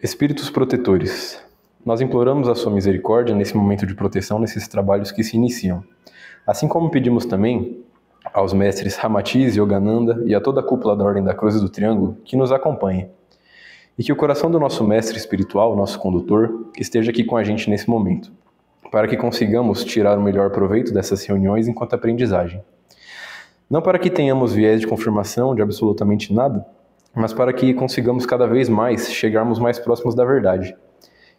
Espíritos protetores, nós imploramos a sua misericórdia nesse momento de proteção, nesses trabalhos que se iniciam. Assim como pedimos também aos mestres Ramatiz, Yogananda e a toda a cúpula da Ordem da Cruz e do Triângulo que nos acompanhem. E que o coração do nosso mestre espiritual, nosso condutor, esteja aqui com a gente nesse momento, para que consigamos tirar o melhor proveito dessas reuniões enquanto aprendizagem. Não para que tenhamos viés de confirmação de absolutamente nada, mas para que consigamos cada vez mais chegarmos mais próximos da verdade.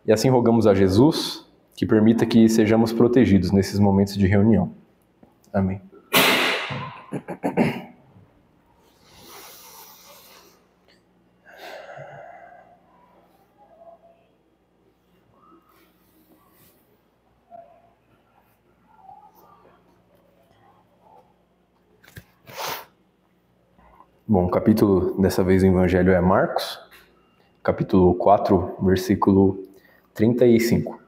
E assim rogamos a Jesus que permita que sejamos protegidos nesses momentos de reunião. Amém. Bom, o capítulo dessa vez do Evangelho é Marcos, capítulo 4, versículo 35.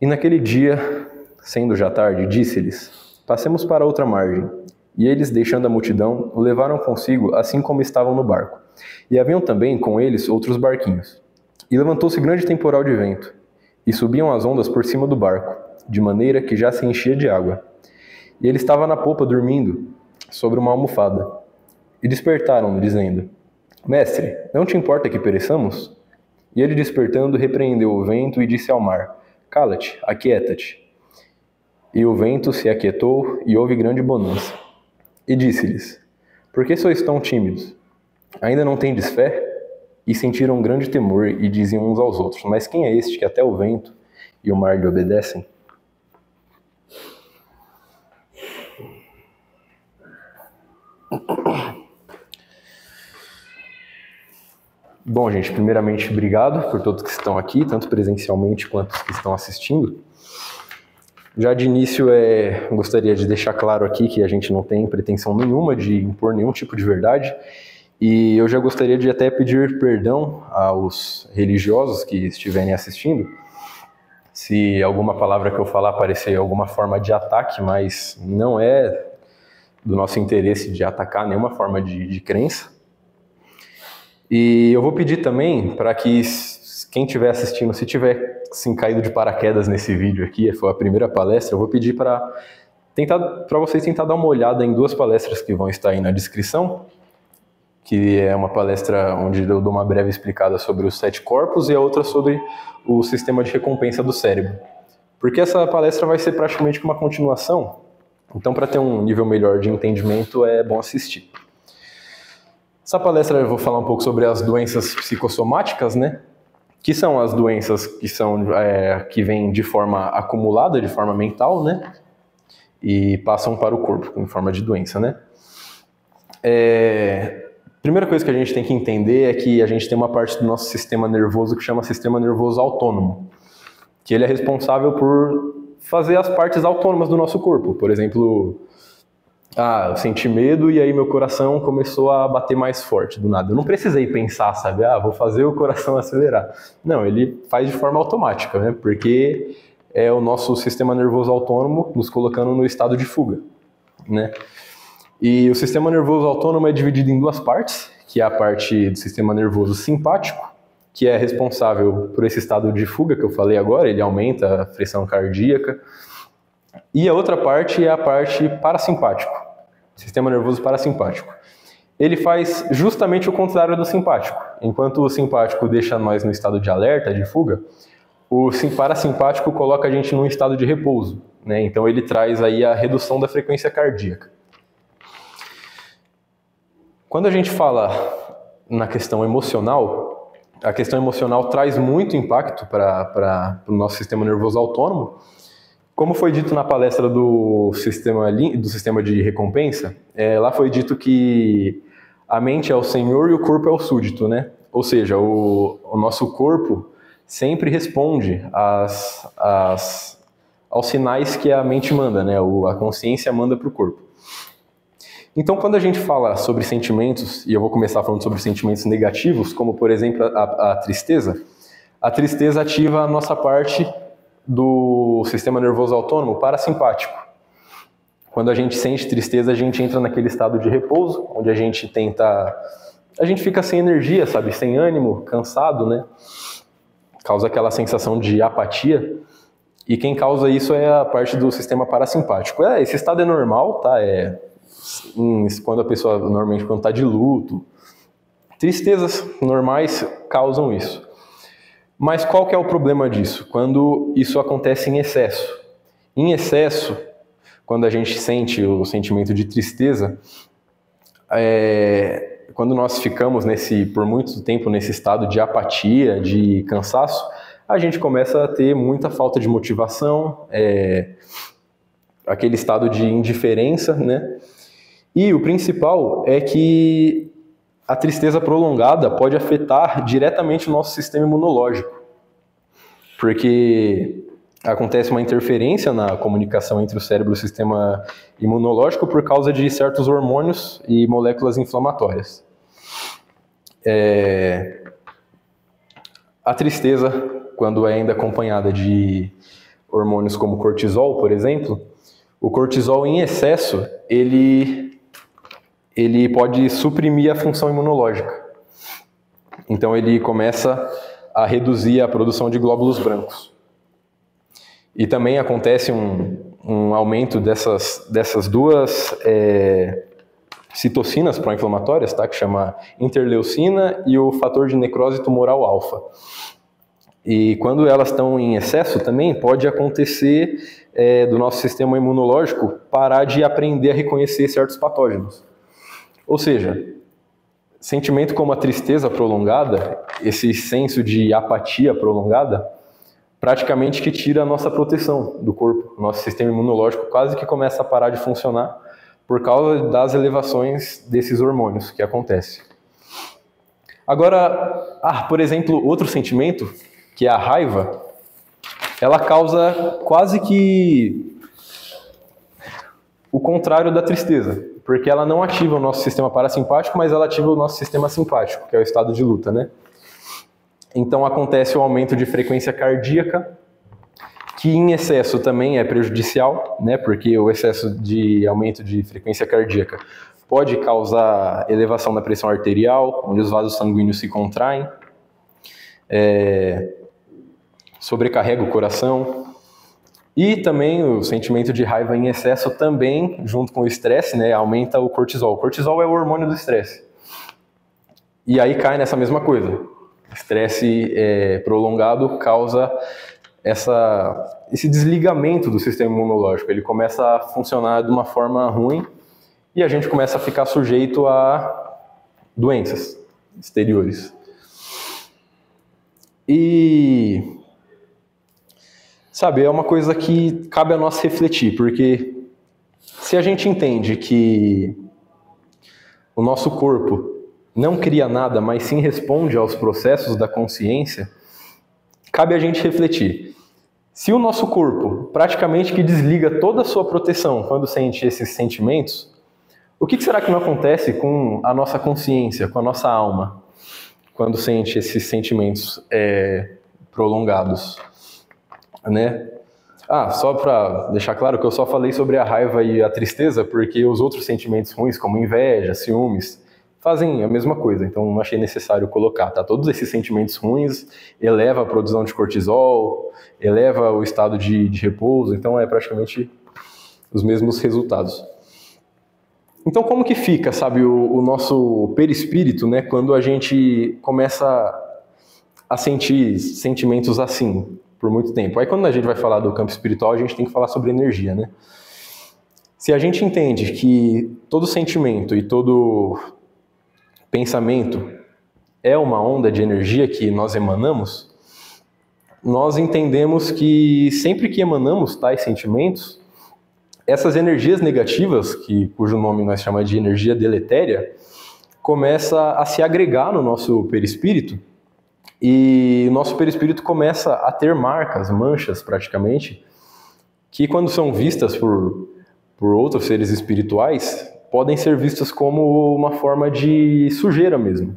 E naquele dia, sendo já tarde, disse-lhes: passemos para outra margem. E eles, deixando a multidão, o levaram consigo, assim como estavam no barco. E haviam também com eles outros barquinhos. E levantou-se grande temporal de vento, e subiam as ondas por cima do barco, de maneira que já se enchia de água. E ele estava na popa dormindo, sobre uma almofada. E despertaram-no, dizendo: Mestre, não te importa que pereçamos? E ele, despertando, repreendeu o vento e disse ao mar: Cala-te, aquieta-te. E o vento se aquietou e houve grande bonança. E disse-lhes: Por que sois tão tímidos? Ainda não tendes fé? E sentiram grande temor e diziam uns aos outros: Mas quem é este que até o vento e o mar lhe obedecem? Bom, gente, primeiramente, obrigado por todos que estão aqui, tanto presencialmente quanto os que estão assistindo. Já de início, gostaria de deixar claro aqui que a gente não tem pretensão nenhuma de impor nenhum tipo de verdade, e eu já gostaria de até pedir perdão aos religiosos que estiverem assistindo, se alguma palavra que eu falar parecer alguma forma de ataque, mas não é do nosso interesse de atacar nenhuma forma de crença. E eu vou pedir também para que quem estiver assistindo, se tiver assim, caído de paraquedas nesse vídeo aqui, foi a primeira palestra, eu vou pedir para vocês tentar dar uma olhada em duas palestras que vão estar aí na descrição, que é uma palestra onde eu dou uma breve explicada sobre os 7 corpos e a outra sobre o sistema de recompensa do cérebro. Porque essa palestra vai ser praticamente uma continuação, então para ter um nível melhor de entendimento é bom assistir. Essa palestra eu vou falar um pouco sobre as doenças psicossomáticas, né? Que são as doenças que vêm de forma acumulada, de forma mental, né? E passam para o corpo em forma de doença, né? Primeira coisa que a gente tem que entender é que a gente tem uma parte do nosso sistema nervoso que chama sistema nervoso autônomo, que ele é responsável por fazer as partes autônomas do nosso corpo. Por exemplo, eu senti medo e aí meu coração começou a bater mais forte do nada. Eu não precisei pensar, sabe? Vou fazer o coração acelerar. Não, ele faz de forma automática, né? Porque é o nosso sistema nervoso autônomo nos colocando no estado de fuga, né? E o sistema nervoso autônomo é dividido em duas partes, que é a parte do sistema nervoso simpático, que é responsável por esse estado de fuga que eu falei agora, ele aumenta a pressão cardíaca. E a outra parte é a parte parasimpático, sistema nervoso parasimpático. Ele faz justamente o contrário do simpático. Enquanto o simpático deixa nós no estado de alerta, de fuga, o parasimpático coloca a gente num estado de repouso, né? Então ele traz aí a redução da frequência cardíaca. Quando a gente fala na questão emocional, a questão emocional traz muito impacto para o nosso sistema nervoso autônomo. Como foi dito na palestra do sistema de recompensa, lá foi dito que a mente é o senhor e o corpo é o súdito, né? Ou seja, o nosso corpo sempre responde aos sinais que a mente manda, né? A consciência manda para o corpo. Então, quando a gente fala sobre sentimentos, e eu vou começar falando sobre sentimentos negativos, como, por exemplo, a tristeza ativa a nossa parte do sistema nervoso autônomo parasimpático. Quando a gente sente tristeza, a gente entra naquele estado de repouso, onde a gente tenta a gente fica sem energia, sabe? Sem ânimo, cansado, né? Causa aquela sensação de apatia. E quem causa isso é a parte do sistema parasimpático. Esse estado é normal, tá? Quando a pessoa, normalmente, quando está de luto, tristezas normais causam isso. Mas qual que é o problema disso? Quando isso acontece em excesso. Em excesso, quando a gente sente o sentimento de tristeza, quando nós ficamos por muito tempo nesse estado de apatia, de cansaço, a gente começa a ter muita falta de motivação, aquele estado de indiferença, né? E o principal é que a tristeza prolongada pode afetar diretamente o nosso sistema imunológico, porque acontece uma interferência na comunicação entre o cérebro e o sistema imunológico por causa de certos hormônios e moléculas inflamatórias. A tristeza, quando é ainda acompanhada de hormônios como cortisol, por exemplo, o cortisol em excesso, ele pode suprimir a função imunológica. Então ele começa a reduzir a produção de glóbulos brancos. E também acontece um aumento dessas duas citocinas pró-inflamatórias, tá? Que chama interleucina e o fator de necrose tumoral alfa. E quando elas estão em excesso também, pode acontecer do nosso sistema imunológico parar de aprender a reconhecer certos patógenos. Ou seja, sentimento como a tristeza prolongada, esse senso de apatia prolongada, praticamente que tira a nossa proteção do corpo. Nosso sistema imunológico quase que começa a parar de funcionar por causa das elevações desses hormônios que acontecem. Agora, por exemplo, outro sentimento, que é a raiva, ela causa quase que o contrário da tristeza, porque ela não ativa o nosso sistema parasimpático, mas ela ativa o nosso sistema simpático, que é o estado de luta, né? Então acontece o aumento de frequência cardíaca, que em excesso também é prejudicial, né? Porque o excesso de aumento de frequência cardíaca pode causar elevação da pressão arterial, onde os vasos sanguíneos se contraem, sobrecarrega o coração. E também o sentimento de raiva em excesso também, junto com o estresse, né, aumenta o cortisol. O cortisol é o hormônio do estresse. E aí cai nessa mesma coisa. Estresse prolongado causa esse desligamento do sistema imunológico. Ele começa a funcionar de uma forma ruim e a gente começa a ficar sujeito a doenças exteriores. E, sabe, é uma coisa que cabe a nós refletir, porque se a gente entende que o nosso corpo não cria nada, mas sim responde aos processos da consciência, cabe a gente refletir. Se o nosso corpo praticamente que desliga toda a sua proteção quando sente esses sentimentos, o que será que não acontece com a nossa consciência, com a nossa alma, quando sente esses sentimentos prolongados, né? Só para deixar claro que eu só falei sobre a raiva e a tristeza porque os outros sentimentos ruins, como inveja, ciúmes, fazem a mesma coisa, então não achei necessário colocar, tá? Todos esses sentimentos ruins elevam a produção de cortisol, eleva o estado de repouso, então é praticamente os mesmos resultados. Então como que fica, sabe, o nosso perispírito, né, quando a gente começa a sentir sentimentos assim por muito tempo? Aí quando a gente vai falar do campo espiritual, a gente tem que falar sobre energia, né? Se a gente entende que todo sentimento e todo pensamento é uma onda de energia que nós emanamos, nós entendemos que sempre que emanamos tais sentimentos, essas energias negativas, cujo nome nós chamamos de energia deletéria, começa a se agregar no nosso perispírito e o nosso perispírito começa a ter marcas, manchas praticamente, que quando são vistas por outros seres espirituais, podem ser vistas como uma forma de sujeira mesmo.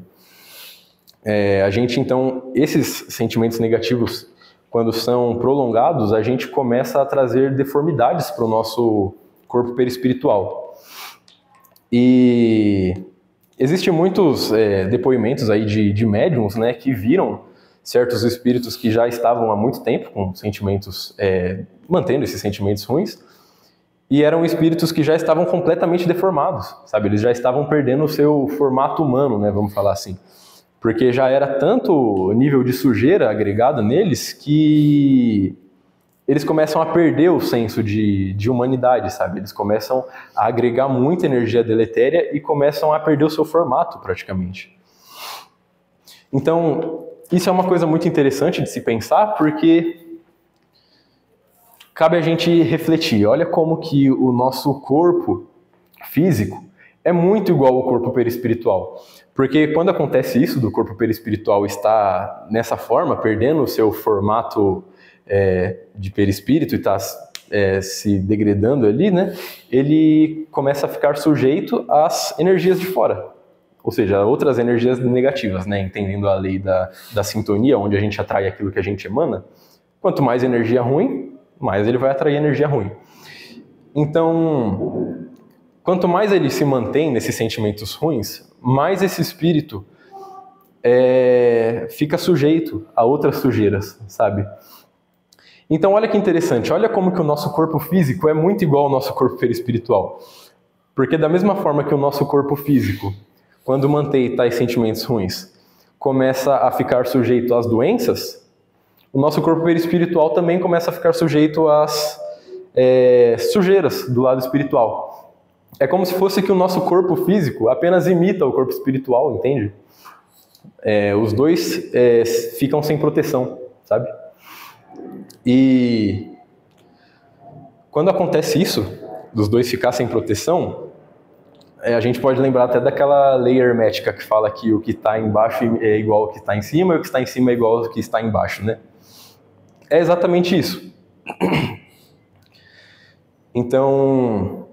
A gente, então, esses sentimentos negativos, quando são prolongados, a gente começa a trazer deformidades para o nosso corpo perispiritual. E Existem muitos depoimentos aí de médiums, né, que viram certos espíritos que já estavam há muito tempo com sentimentos, mantendo esses sentimentos ruins, e eram espíritos que já estavam completamente deformados, sabe? Eles já estavam perdendo o seu formato humano, né, vamos falar assim. Porque já era tanto nível de sujeira agregado neles que eles começam a perder o senso de humanidade, sabe? Eles começam a agregar muita energia deletéria e começam a perder o seu formato, praticamente. Então, isso é uma coisa muito interessante de se pensar, porque cabe a gente refletir. Olha como que o nosso corpo físico é muito igual ao corpo perispiritual. Porque quando acontece isso, do corpo perispiritual estar nessa forma, perdendo o seu formato de perispírito e está se degradando ali, né? Ele começa a ficar sujeito às energias de fora. Ou seja, outras energias negativas, né? Entendendo a lei da sintonia, onde a gente atrai aquilo que a gente emana. Quanto mais energia ruim, mais ele vai atrair energia ruim. Então, quanto mais ele se mantém nesses sentimentos ruins, mais esse espírito fica sujeito a outras sujeiras, sabe? Então, olha que interessante, olha como que o nosso corpo físico é muito igual ao nosso corpo perispiritual. Porque da mesma forma que o nosso corpo físico, quando mantém tais sentimentos ruins, começa a ficar sujeito às doenças, o nosso corpo perispiritual também começa a ficar sujeito às sujeiras do lado espiritual. É como se fosse que o nosso corpo físico apenas imita o corpo espiritual, entende? Os dois ficam sem proteção, sabe? E quando acontece isso, dos dois ficar sem proteção, a gente pode lembrar até daquela lei hermética que fala que o que está embaixo é igual ao que está em cima e o que está em cima é igual ao que está embaixo, né? É exatamente isso. Então,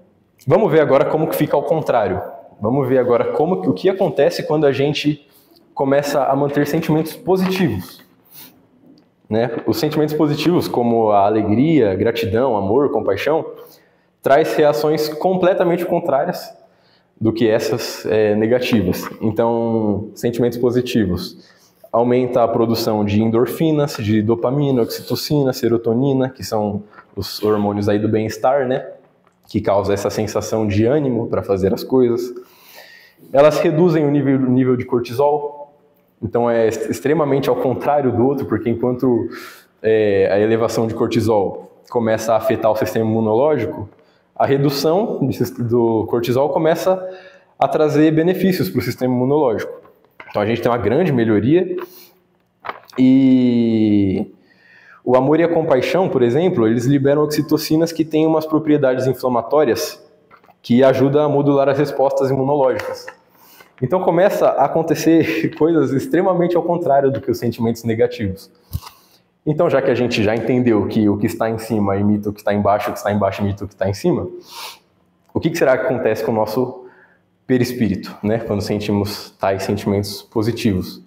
vamos ver agora como que fica ao contrário. Vamos ver agora o que acontece quando a gente começa a manter sentimentos positivos. Né? Os sentimentos positivos, como a alegria, gratidão, amor, compaixão, traz reações completamente contrárias do que essas negativas. Então, sentimentos positivos aumenta a produção de endorfinas, de dopamina, oxitocina, serotonina, que são os hormônios aí do bem-estar, né? Que causam essa sensação de ânimo para fazer as coisas. Elas reduzem o nível de cortisol. Então é extremamente ao contrário do outro, porque enquanto a elevação de cortisol começa a afetar o sistema imunológico, a redução do cortisol começa a trazer benefícios para o sistema imunológico. Então a gente tem uma grande melhoria e o amor e a compaixão, por exemplo, eles liberam oxitocinas que têm umas propriedades inflamatórias que ajudam a modular as respostas imunológicas. Então começa a acontecer coisas extremamente ao contrário do que os sentimentos negativos. Então, já que a gente já entendeu que o que está em cima imita o que está embaixo, o que está embaixo imita o que está em cima, o que será que acontece com o nosso perispírito, né? Quando sentimos tais sentimentos positivos?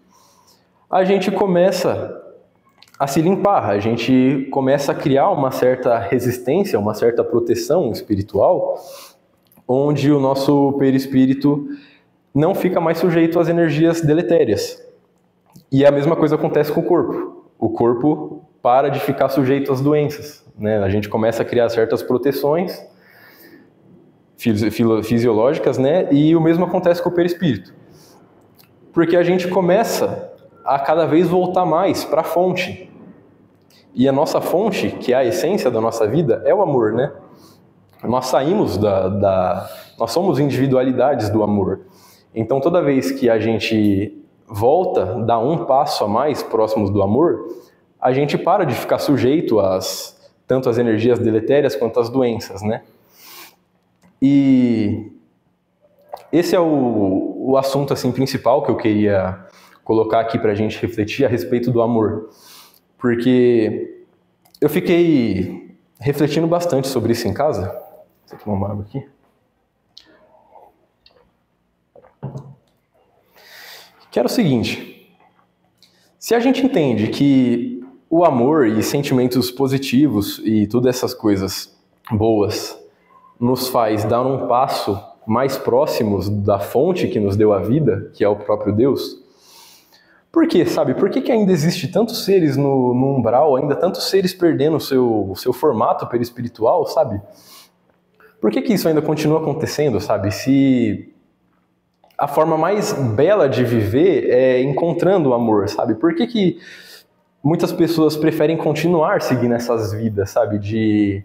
A gente começa a se limpar, a gente começa a criar uma certa resistência, uma certa proteção espiritual, onde o nosso perispírito não fica mais sujeito às energias deletérias. E a mesma coisa acontece com o corpo. O corpo para de ficar sujeito às doenças, né? A gente começa a criar certas proteções fisiológicas, né? E o mesmo acontece com o perispírito. Porque a gente começa a cada vez voltar mais para a fonte. E a nossa fonte, que é a essência da nossa vida, é o amor, né? Nós saímos nós somos individualidades do amor. Então, toda vez que a gente volta, dá um passo a mais próximos do amor, a gente para de ficar sujeito tanto às energias deletérias quanto às doenças, né? E esse é o assunto assim, principal que eu queria colocar aqui para a gente refletir a respeito do amor. Porque eu fiquei refletindo bastante sobre isso em casa. Vou tomar uma água aqui. Que era o seguinte: se a gente entende que o amor e sentimentos positivos e todas essas coisas boas nos faz dar um passo mais próximos da fonte que nos deu a vida, que é o próprio Deus? Por quê, sabe? Por que ainda existe tantos seres no umbral, ainda tantos seres perdendo o seu formato perispiritual, sabe? Por que isso ainda continua acontecendo, sabe? Se a forma mais bela de viver é encontrando o amor, sabe? Por que muitas pessoas preferem continuar seguindo essas vidas, sabe? De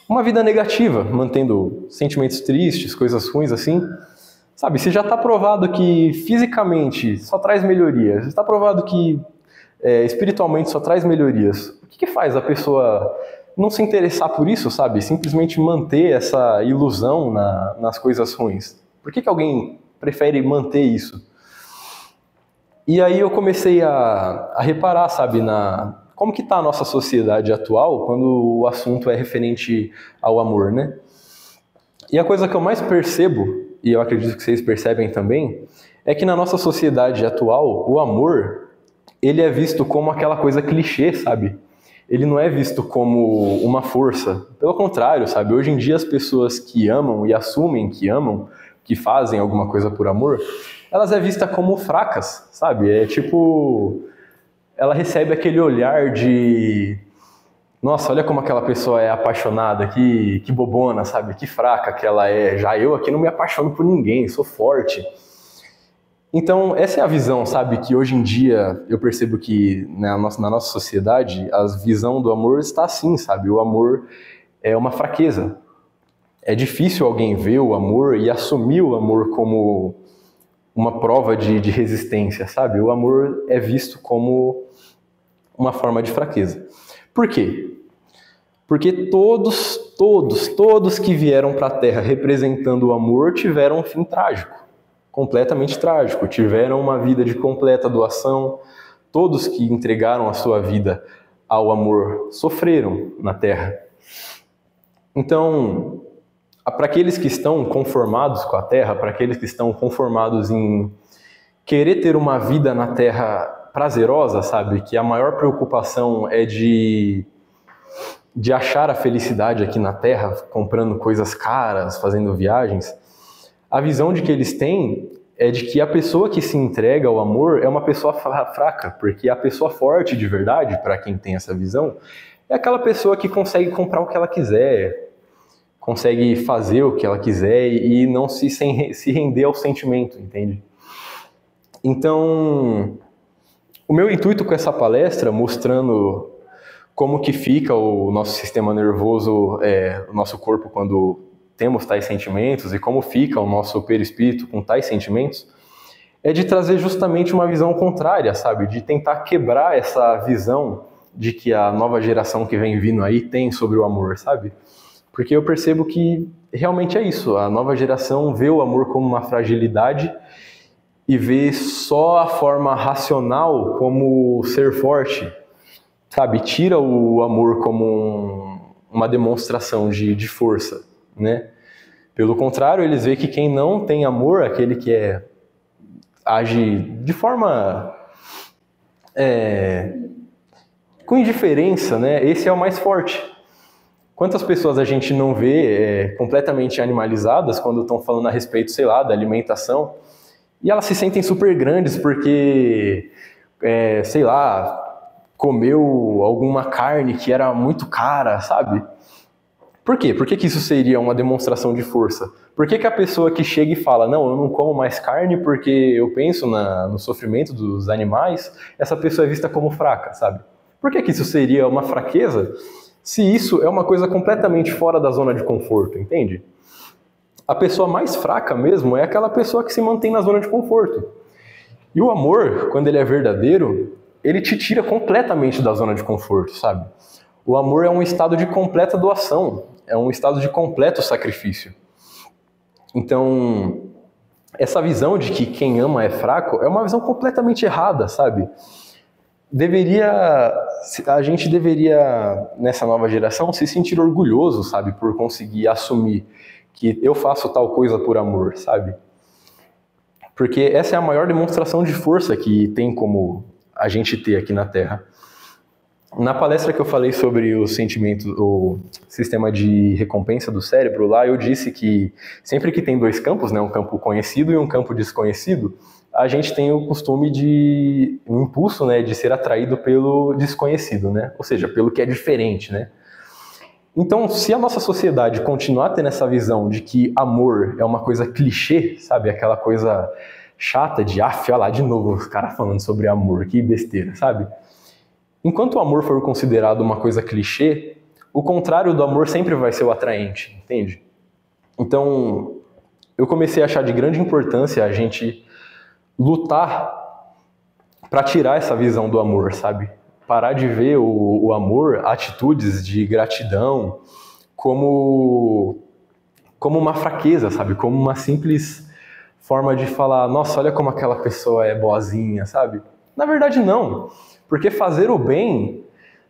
uma vida negativa, mantendo sentimentos tristes, coisas ruins assim. Sabe, se já está provado que fisicamente só traz melhorias, está provado que espiritualmente só traz melhorias, o que faz a pessoa não se interessar por isso, sabe? Simplesmente manter essa ilusão nas coisas ruins. Por que alguém prefere manter isso? E aí eu comecei a reparar, sabe, como que está a nossa sociedade atual quando o assunto é referente ao amor, né? E a coisa que eu mais percebo, e eu acredito que vocês percebem também, é que na nossa sociedade atual, o amor, ele é visto como aquela coisa clichê, sabe? Ele não é visto como uma força. Pelo contrário, sabe? Hoje em dia as pessoas que amam e assumem que amam, que fazem alguma coisa por amor, elas é vista como fracas, sabe? É tipo, ela recebe aquele olhar de nossa, olha como aquela pessoa é apaixonada, que bobona, sabe? Que fraca que ela é. Já eu aqui não me apaixono por ninguém, sou forte. Então, essa é a visão, sabe? Que hoje em dia eu percebo que na nossa sociedade a visão do amor está assim, sabe? O amor é uma fraqueza. É difícil alguém ver o amor e assumir o amor como uma prova de resistência, sabe? O amor é visto como uma forma de fraqueza. Por quê? Porque todos que vieram para a Terra representando o amor tiveram um fim trágico, completamente trágico, tiveram uma vida de completa doação. Todos que entregaram a sua vida ao amor sofreram na Terra. Então, para aqueles que estão conformados com a Terra, para aqueles que estão conformados em querer ter uma vida na Terra prazerosa, sabe? Que a maior preocupação é de achar a felicidade aqui na Terra, comprando coisas caras, fazendo viagens, a visão de que eles têm é de que a pessoa que se entrega ao amor é uma pessoa fraca, porque a pessoa forte de verdade, para quem tem essa visão, é aquela pessoa que consegue comprar o que ela quiser, consegue fazer o que ela quiser e não se render ao sentimento, entende? Então, o meu intuito com essa palestra, mostrando como que fica o nosso sistema nervoso, o nosso corpo quando temos tais sentimentos e como fica o nosso perispírito com tais sentimentos, é de trazer justamente uma visão contrária, sabe? De tentar quebrar essa visão de que a nova geração que vem vindo aí tem sobre o amor, sabe? Porque eu percebo que realmente é isso, a nova geração vê o amor como uma fragilidade e vê só a forma racional como ser forte, sabe? Tira o amor como uma demonstração de força, né? Pelo contrário, eles veem que quem não tem amor, aquele que age de forma com indiferença, né? Esse é o mais forte. Quantas pessoas a gente não vê completamente animalizadas quando estão falando a respeito, sei lá, da alimentação, e elas se sentem super grandes porque, sei lá, comeu alguma carne que era muito cara, sabe? Por quê? Por que isso seria uma demonstração de força? Por que a pessoa que chega e fala, não, eu não como mais carne porque eu penso no sofrimento dos animais, essa pessoa é vista como fraca, sabe? Por que isso seria uma fraqueza se isso é uma coisa completamente fora da zona de conforto, entende? A pessoa mais fraca mesmo é aquela pessoa que se mantém na zona de conforto. E o amor, quando ele é verdadeiro, ele te tira completamente da zona de conforto, sabe? O amor é um estado de completa doação, é um estado de completo sacrifício. Então, essa visão de que quem ama é fraco é uma visão completamente errada, sabe? A gente deveria, nessa nova geração, se sentir orgulhoso, sabe? Por conseguir assumir que eu faço tal coisa por amor, sabe? Porque essa é a maior demonstração de força que tem como a gente ter aqui na Terra. Na palestra que eu falei sobre o sentimento, o sistema de recompensa do cérebro, lá eu disse que sempre que tem dois campos, né, um campo conhecido e um campo desconhecido, a gente tem o costume um impulso, né, de ser atraído pelo desconhecido, né, ou seja, pelo que é diferente, né. Então, se a nossa sociedade continuar tendo essa visão de que amor é uma coisa clichê, sabe, aquela coisa chata de, olha lá de novo os caras falando sobre amor, que besteira, sabe? Enquanto o amor for considerado uma coisa clichê, o contrário do amor sempre vai ser o atraente, entende? Então, eu comecei a achar de grande importância a gente lutar para tirar essa visão do amor, sabe? Parar de ver o amor, atitudes de gratidão, como uma fraqueza, sabe? Como uma simples forma de falar, nossa, olha como aquela pessoa é boazinha, sabe? Na verdade, não. Porque fazer o bem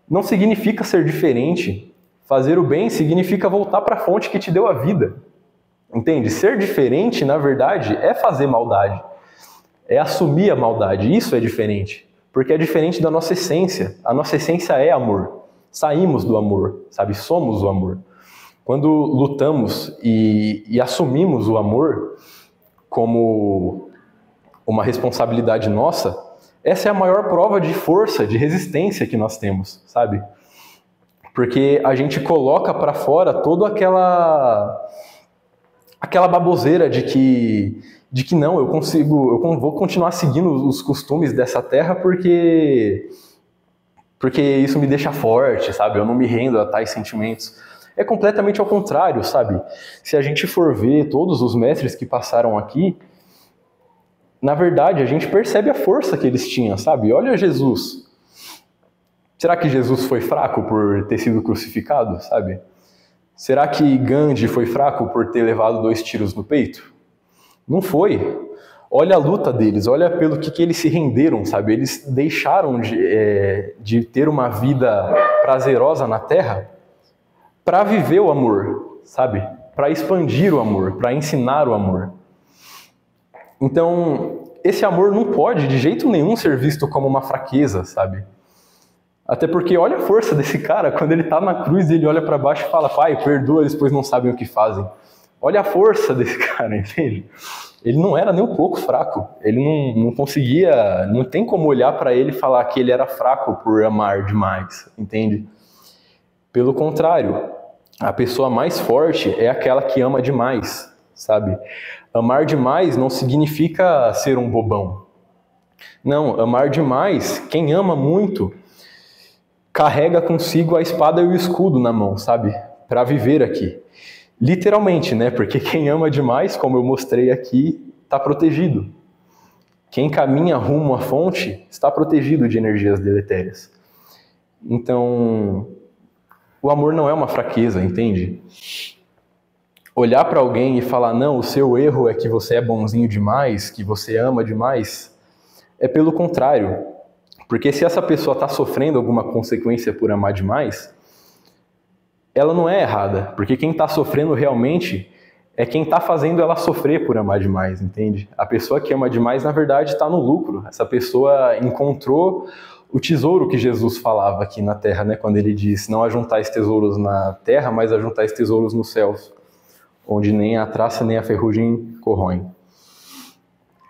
não significa ser diferente. Fazer o bem significa voltar para a fonte que te deu a vida. Entende? Ser diferente, na verdade, é fazer maldade. É assumir a maldade. Isso é diferente. Porque é diferente da nossa essência. A nossa essência é amor. Saímos do amor, sabe? Somos o amor. Quando lutamos e assumimos o amor como uma responsabilidade nossa, essa é a maior prova de força, de resistência que nós temos, sabe? Porque a gente coloca para fora toda aquela baboseira de que não, eu vou continuar seguindo os costumes dessa terra porque isso me deixa forte, sabe? Eu não me rendo a tais sentimentos. É completamente ao contrário, sabe? Se a gente for ver todos os mestres que passaram aqui, na verdade, a gente percebe a força que eles tinham, sabe? Olha Jesus. Será que Jesus foi fraco por ter sido crucificado, sabe? Será que Gandhi foi fraco por ter levado 2 tiros no peito? Não foi. Olha a luta deles, olha pelo que eles se renderam, sabe? Eles deixaram de ter uma vida prazerosa na Terra para viver o amor, sabe? Para expandir o amor, para ensinar o amor. Então, esse amor não pode de jeito nenhum ser visto como uma fraqueza, sabe? Até porque olha a força desse cara, quando ele está na cruz, ele olha para baixo e fala, Pai, perdoa eles, pois não sabem o que fazem. Olha a força desse cara, entende? Ele não era nem um pouco fraco. Ele não conseguia, não tem como olhar para ele e falar que ele era fraco por amar demais, entende? Pelo contrário, a pessoa mais forte é aquela que ama demais, sabe? Amar demais não significa ser um bobão. Não, amar demais, quem ama muito, carrega consigo a espada e o escudo na mão, sabe? Para viver aqui. Literalmente, né? Porque quem ama demais, como eu mostrei aqui, está protegido. Quem caminha rumo à fonte está protegido de energias deletérias. Então, o amor não é uma fraqueza, entende? Olhar para alguém e falar, não, o seu erro é que você é bonzinho demais, que você ama demais, é pelo contrário. Porque se essa pessoa está sofrendo alguma consequência por amar demais, ela não é errada. Porque quem está sofrendo realmente é quem está fazendo ela sofrer por amar demais, entende? A pessoa que ama demais, na verdade, está no lucro. Essa pessoa encontrou o tesouro que Jesus falava aqui na terra, né? Quando ele diz, não ajuntais tesouros na terra, mas ajuntais tesouros nos céus, onde nem a traça nem a ferrugem corroem,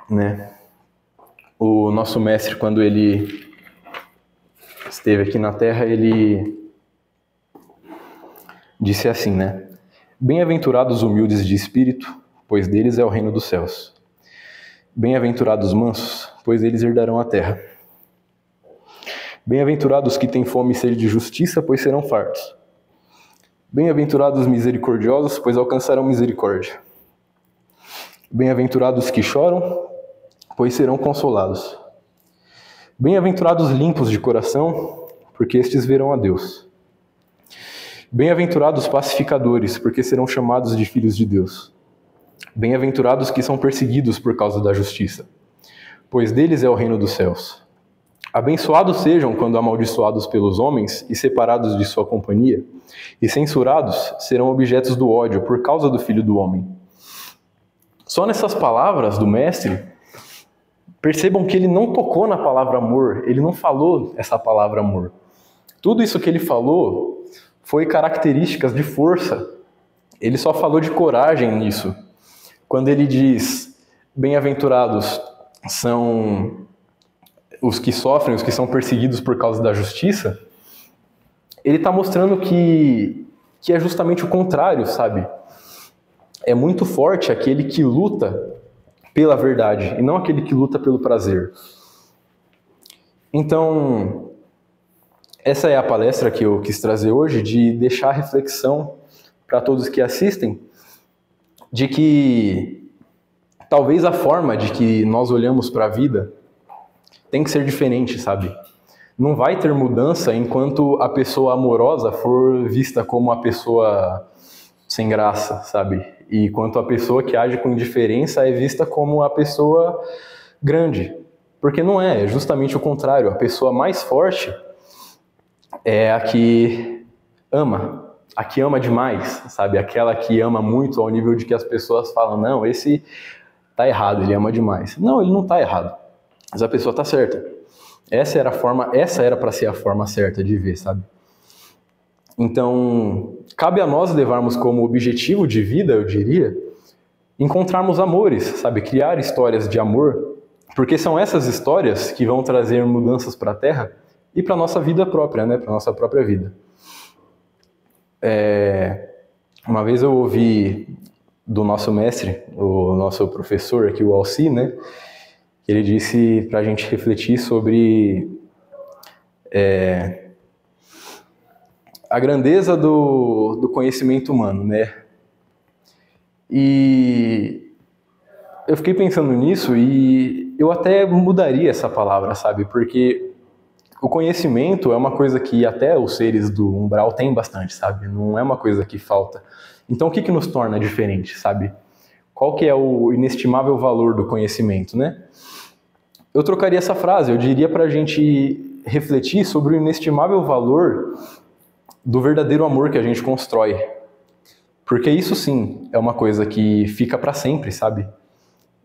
né? O nosso mestre, quando ele esteve aqui na terra, ele disse assim, né? Bem-aventurados os humildes de espírito, pois deles é o reino dos céus. Bem-aventurados os mansos, pois eles herdarão a terra. Bem-aventurados que têm fome e sede de justiça, pois serão fartos. Bem-aventurados os misericordiosos, pois alcançarão misericórdia. Bem-aventurados que choram, pois serão consolados. Bem-aventurados os limpos de coração, porque estes verão a Deus. Bem-aventurados os pacificadores, porque serão chamados de filhos de Deus. Bem-aventurados que são perseguidos por causa da justiça, pois deles é o reino dos céus. Abençoados sejam quando amaldiçoados pelos homens e separados de sua companhia, e censurados serão objetos do ódio por causa do Filho do Homem. Só nessas palavras do mestre, percebam que ele não tocou na palavra amor, ele não falou essa palavra amor. Tudo isso que ele falou foi características de força. Ele só falou de coragem nisso. Quando ele diz, bem-aventurados são os que sofrem, os que são perseguidos por causa da justiça, ele está mostrando que é justamente o contrário, sabe? É muito forte aquele que luta pela verdade e não aquele que luta pelo prazer. Então, essa é a palestra que eu quis trazer hoje, de deixar a reflexão para todos que assistem, de que talvez a forma de que nós olhamos para a vida tem que ser diferente, sabe? Não vai ter mudança enquanto a pessoa amorosa for vista como uma pessoa sem graça, sabe? E enquanto a pessoa que age com indiferença é vista como a pessoa grande. Porque não é justamente o contrário. A pessoa mais forte é a que ama demais, sabe? Aquela que ama muito ao nível de que as pessoas falam, não, esse tá errado, ele ama demais. Não, ele não tá errado, mas a pessoa tá certa. Essa era para ser a forma certa de ver, sabe? Então, cabe a nós levarmos como objetivo de vida, eu diria, encontrarmos amores, sabe? Criar histórias de amor, porque são essas histórias que vão trazer mudanças para a Terra e para a nossa vida própria, né? Para a nossa própria vida. Uma vez eu ouvi do nosso mestre, o nosso professor aqui, o Alci, né? Ele disse para a gente refletir sobre a grandeza do conhecimento humano, né? E eu fiquei pensando nisso e eu até mudaria essa palavra, sabe? Porque o conhecimento é uma coisa que até os seres do umbral têm bastante, sabe? Não é uma coisa que falta. Então o que nos torna diferente, sabe? Qual que é o inestimável valor do conhecimento, né? Eu trocaria essa frase, eu diria para a gente refletir sobre o inestimável valor do verdadeiro amor que a gente constrói. Porque isso sim é uma coisa que fica para sempre, sabe?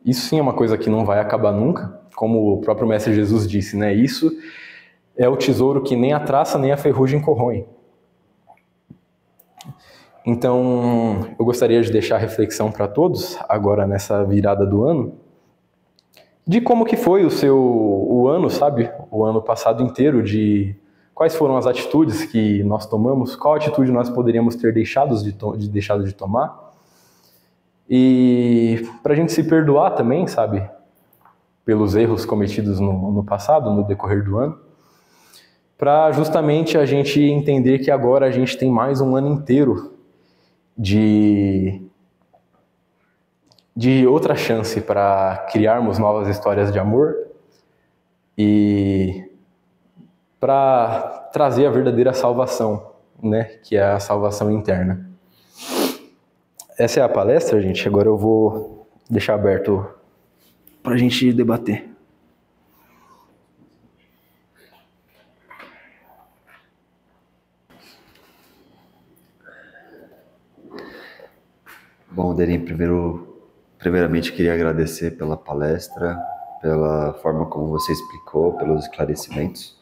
Isso sim é uma coisa que não vai acabar nunca, como o próprio Mestre Jesus disse, né? Isso é o tesouro que nem a traça nem a ferrugem corroem. Então, eu gostaria de deixar a reflexão para todos, agora nessa virada do ano, de como que foi o ano, sabe? O ano passado inteiro, de quais foram as atitudes que nós tomamos, qual atitude nós poderíamos ter deixado de tomar. E para a gente se perdoar também, sabe? Pelos erros cometidos no passado, no decorrer do ano. Para justamente a gente entender que agora a gente tem mais um ano inteiro de outra chance para criarmos novas histórias de amor e para trazer a verdadeira salvação, né, que é a salvação interna. Essa é a palestra, gente. Agora eu vou deixar aberto para a gente debater. Bom, Derim, primeiramente queria agradecer pela palestra, pela forma como você explicou, pelos esclarecimentos.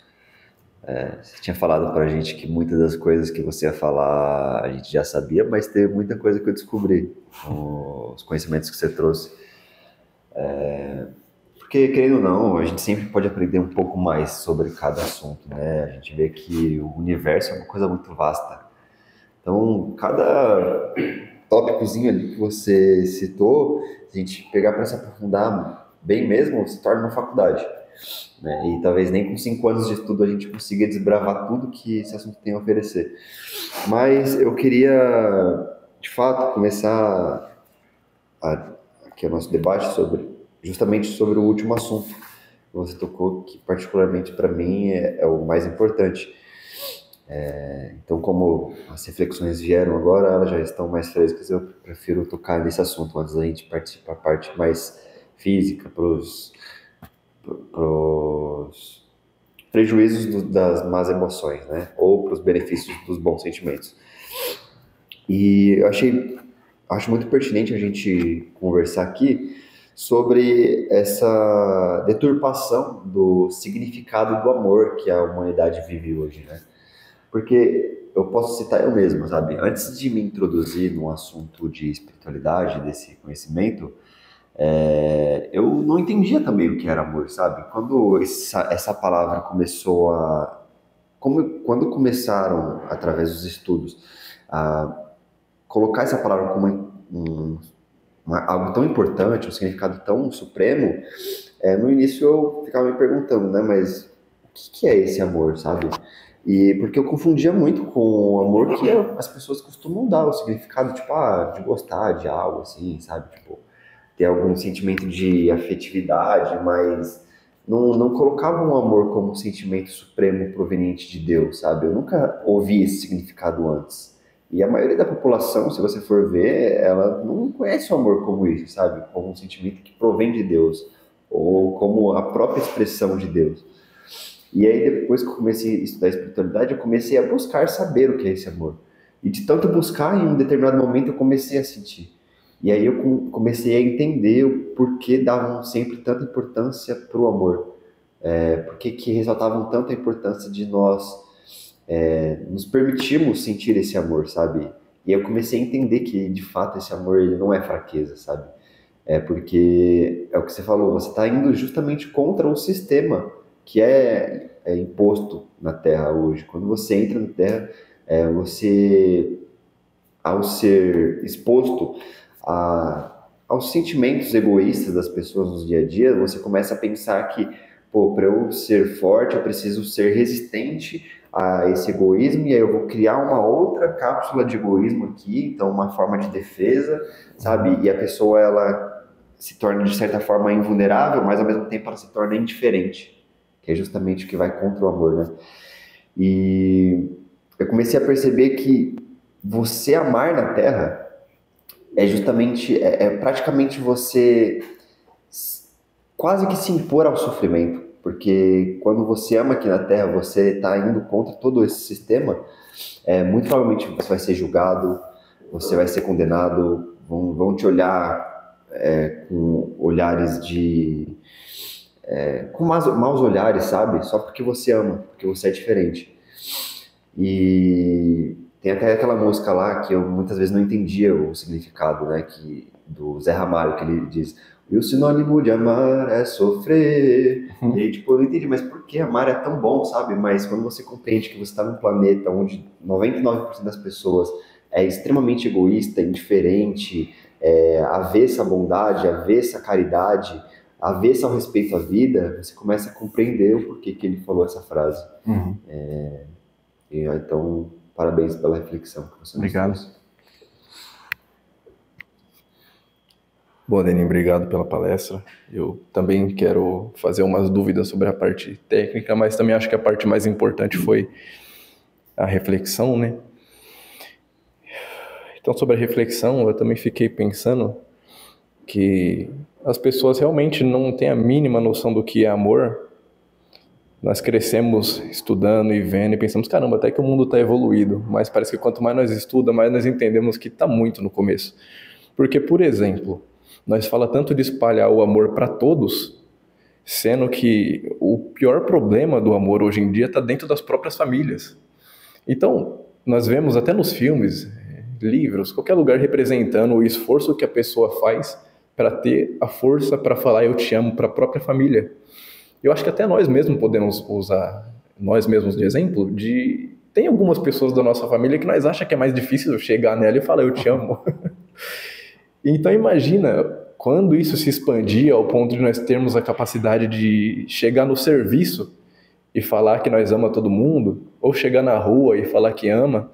Você tinha falado para a gente que muitas das coisas que você ia falar a gente já sabia, mas teve muita coisa que eu descobri com os conhecimentos que você trouxe. Porque, querendo ou não, a gente sempre pode aprender um pouco mais sobre cada assunto, né? A gente vê que o universo é uma coisa muito vasta. Então, cada tópicozinho ali que você citou, se a gente pegar para se aprofundar bem mesmo, se torna uma faculdade, né? E talvez nem com 5 anos de estudo a gente consiga desbravar tudo que esse assunto tem a oferecer. Mas eu queria, de fato, começar aqui o nosso debate justamente sobre o último assunto que você tocou, que particularmente para mim é o mais importante. Então, como as reflexões vieram agora, elas já estão mais frescas, eu prefiro tocar nesse assunto antes da gente partir para a parte mais física, para os prejuízos das más emoções, né? Ou para os benefícios dos bons sentimentos. E eu acho muito pertinente a gente conversar aqui sobre essa deturpação do significado do amor que a humanidade vive hoje, né? Porque eu posso citar eu mesmo, sabe? Antes de me introduzir no assunto de espiritualidade, desse conhecimento, eu não entendia também o que era amor, sabe? Quando essa palavra começou quando começaram, através dos estudos, a colocar essa palavra como algo tão importante, um significado tão supremo, no início eu ficava me perguntando, né? Mas o que é esse amor, sabe? E porque eu confundia muito com o amor que as pessoas costumam dar, o significado, tipo, de gostar de algo, assim, sabe? Tipo, ter algum sentimento de afetividade, mas não colocava o amor como um sentimento supremo proveniente de Deus, sabe? Eu nunca ouvi esse significado antes. E a maioria da população, se você for ver, ela não conhece o amor como isso, sabe? Como um sentimento que provém de Deus, ou como a própria expressão de Deus. E aí, depois que eu comecei a estudar espiritualidade, eu comecei a buscar saber o que é esse amor. E de tanto buscar, em um determinado momento, eu comecei a sentir. E aí eu comecei a entender o porquê davam sempre tanta importância para o amor. Por que ressaltavam tanta importância de nós nos permitirmos sentir esse amor, sabe? E eu comecei a entender que, de fato, esse amor ele não é fraqueza, sabe? Porque é o que você falou, você está indo justamente contra o sistema que é imposto na Terra hoje. Quando você entra na Terra, você, ao ser exposto aos sentimentos egoístas das pessoas no dia a dia, você começa a pensar que, pô, para eu ser forte, eu preciso ser resistente a esse egoísmo, e aí eu vou criar uma outra cápsula de egoísmo aqui, então uma forma de defesa, sabe? E a pessoa, ela se torna, de certa forma, invulnerável, mas ao mesmo tempo ela se torna indiferente, que é justamente o que vai contra o amor, né? E eu comecei a perceber que você amar na Terra é praticamente você quase que se impor ao sofrimento, porque quando você ama aqui na Terra, você está indo contra todo esse sistema, muito provavelmente você vai ser julgado, você vai ser condenado, vão te olhar com olhares com maus olhares, sabe? Só porque você ama, porque você é diferente. E tem até aquela música lá que eu muitas vezes não entendia o significado, né? Do Zé Ramalho, que ele diz: e o sinônimo de amar é sofrer. E aí, tipo, eu não entendi, mas por que amar é tão bom, sabe? Mas quando você compreende que você está num planeta onde 99% das pessoas é extremamente egoísta, indiferente, avessa à bondade, avessa à caridade, avessa ao respeito à vida, você começa a compreender o porquê que ele falou essa frase. Uhum. Então, parabéns pela reflexão que você nos trouxe. Bom, Denis, obrigado pela palestra. Eu também quero fazer umas dúvidas sobre a parte técnica, mas também acho que a parte mais importante foi a reflexão, né? Então, sobre a reflexão, eu também fiquei pensando que as pessoas realmente não têm a mínima noção do que é amor. Nós crescemos estudando e vendo e pensamos, caramba, até que o mundo está evoluído, mas parece que quanto mais nós estudamos, mais nós entendemos que está muito no começo. Porque, por exemplo, nós fala tanto de espalhar o amor para todos, sendo que o pior problema do amor hoje em dia está dentro das próprias famílias. Então, nós vemos até nos filmes, livros, qualquer lugar representando o esforço que a pessoa faz para ter a força para falar eu te amo para a própria família. Eu acho que até nós mesmos podemos usar nós mesmos de exemplo, tem algumas pessoas da nossa família que nós achamos que é mais difícil chegar nela e falar eu te amo. Então imagina quando isso se expandir ao ponto de nós termos a capacidade de chegar no serviço e falar que nós amamos todo mundo, ou chegar na rua e falar que ama,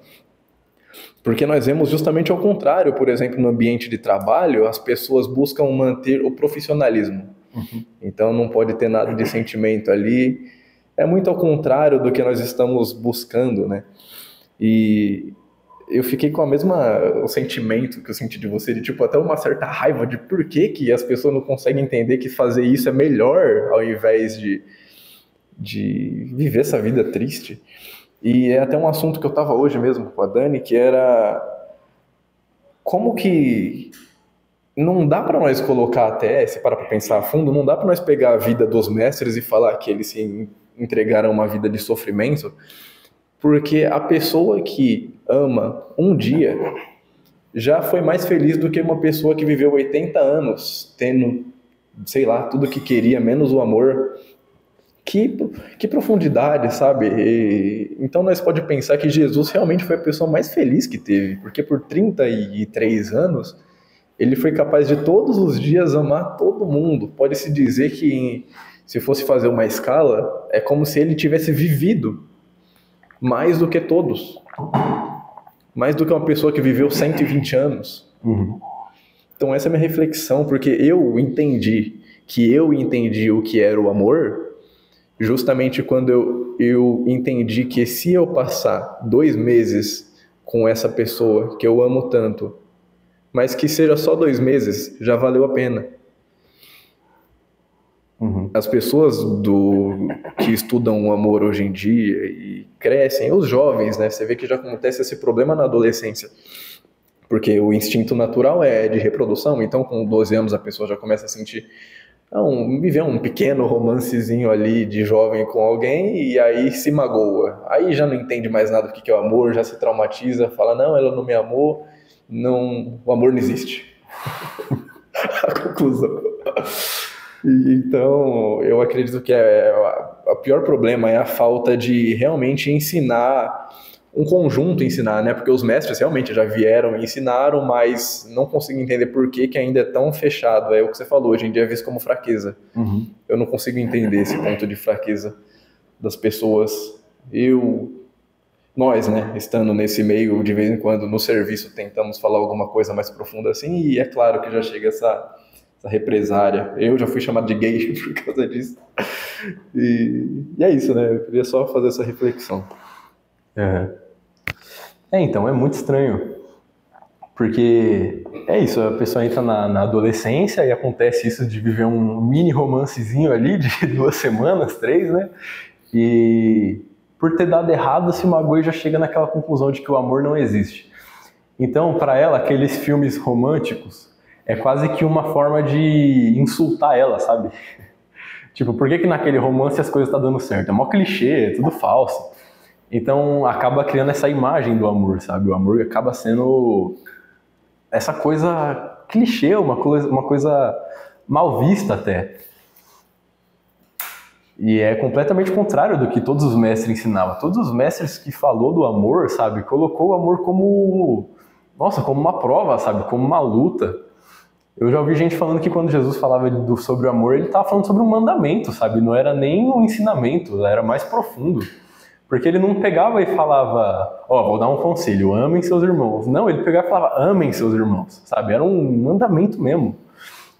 porque nós vemos justamente ao contrário. Por exemplo, no ambiente de trabalho, as pessoas buscam manter o profissionalismo. Uhum. Então não pode ter nada de sentimento ali. É muito ao contrário do que nós estamos buscando, né? E eu fiquei com o sentimento que eu senti de você, de tipo até uma certa raiva de por que as pessoas não conseguem entender que fazer isso é melhor ao invés de viver essa vida triste. E é até um assunto que eu estava hoje mesmo com a Dani, que era como que não dá para nós colocar até, se parar para pensar a fundo, não dá para nós pegar a vida dos mestres e falar que eles se entregaram uma vida de sofrimento, Porque a pessoa que ama um dia já foi mais feliz do que uma pessoa que viveu 80 anos tendo, sei lá, tudo que queria, menos o amor. Que profundidade, sabe? Então nós pode pensar que Jesus realmente foi a pessoa mais feliz que teve, porque por 33 anos ele foi capaz de todos os dias amar todo mundo. Pode-se dizer que, se fosse fazer uma escala, é como se ele tivesse vivido mais do que todos. Mais do que uma pessoa que viveu 120 anos. Então essa é a minha reflexão, porque eu entendi o que era o amor justamente quando eu entendi que se eu passar 2 meses com essa pessoa que eu amo tanto, mas que seja só 2 meses, já valeu a pena. As pessoas que estudam o amor hoje em dia e crescem, os jovens, né? Você vê que já acontece esse problema na adolescência. Porque o instinto natural é de reprodução, então com 12 anos a pessoa já começa a sentir, viver um pequeno romancezinho ali de jovem com alguém e aí se magoa. Aí já não entende mais nada do que é o amor, já se traumatiza, fala, não, ela não me amou, não, o amor não existe. A conclusão. Então, eu acredito que o pior problema é a falta de realmente ensinar, um conjunto ensinar, né? Porque os mestres realmente já vieram e ensinaram, mas não consigo entender por que ainda é tão fechado. É o que você falou, hoje em dia é visto como fraqueza. Eu não consigo entender esse ponto de fraqueza das pessoas. Nós, né, estando nesse meio, de vez em quando, no serviço, tentamos falar alguma coisa mais profunda assim, e é claro que já chega essa represária. Eu já fui chamado de gay por causa disso. E é isso, né? Eu queria só fazer essa reflexão. Então, é muito estranho. Porque é isso, a pessoa entra na adolescência e acontece isso de viver um mini romancezinho ali de 2 semanas, 3, né? E por ter dado errado, se magoa e já chega naquela conclusão de que o amor não existe. Então, para ela, aqueles filmes românticos é quase que uma forma de insultar ela, sabe? Tipo, por que naquele romance as coisas estão dando certo? É mó clichê, é tudo falso. Então, acaba criando essa imagem do amor, sabe? O amor acaba sendo essa coisa clichê, uma coisa mal vista até. E é completamente contrário do que todos os mestres ensinavam. Todos os mestres que falou do amor, sabe? Colocou o amor como uma prova, sabe? Como uma luta. Eu já ouvi gente falando que quando Jesus falava sobre o amor, ele estava falando sobre um mandamento, sabe? Não era nem um ensinamento, era mais profundo. Porque ele não pegava e falava, vou dar um conselho, amem seus irmãos. Não, ele pegava e falava, amem seus irmãos, sabe? Era um mandamento mesmo.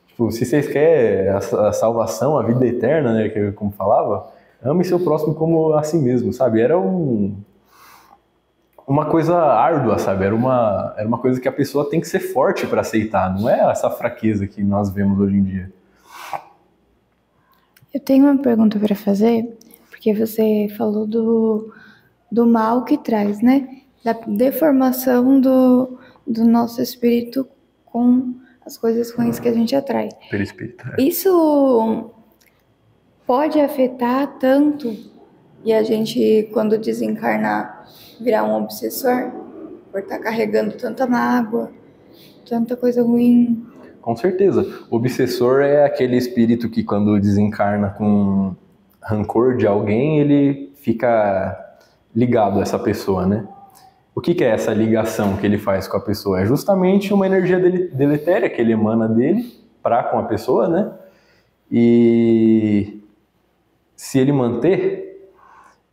Tipo, se vocês querem a salvação, a vida eterna, né, como falava, ame seu próximo como a si mesmo, sabe? Era uma coisa árdua, sabe? Era uma coisa que a pessoa tem que ser forte para aceitar, não é essa fraqueza que nós vemos hoje em dia. Eu tenho uma pergunta para fazer, porque você falou do mal que traz, né? Da deformação do nosso espírito com as coisas ruins que a gente atrai. Perispírito. Isso pode afetar tanto e a gente, quando desencarnar, virar um obsessor por estar carregando tanta mágoa, tanta coisa ruim. Com certeza. O obsessor é aquele espírito que, quando desencarna com rancor de alguém, ele fica ligado a essa pessoa, né? O que é essa ligação que ele faz com a pessoa? É justamente uma energia deletéria que ele emana dele para com a pessoa, né? E se ele manter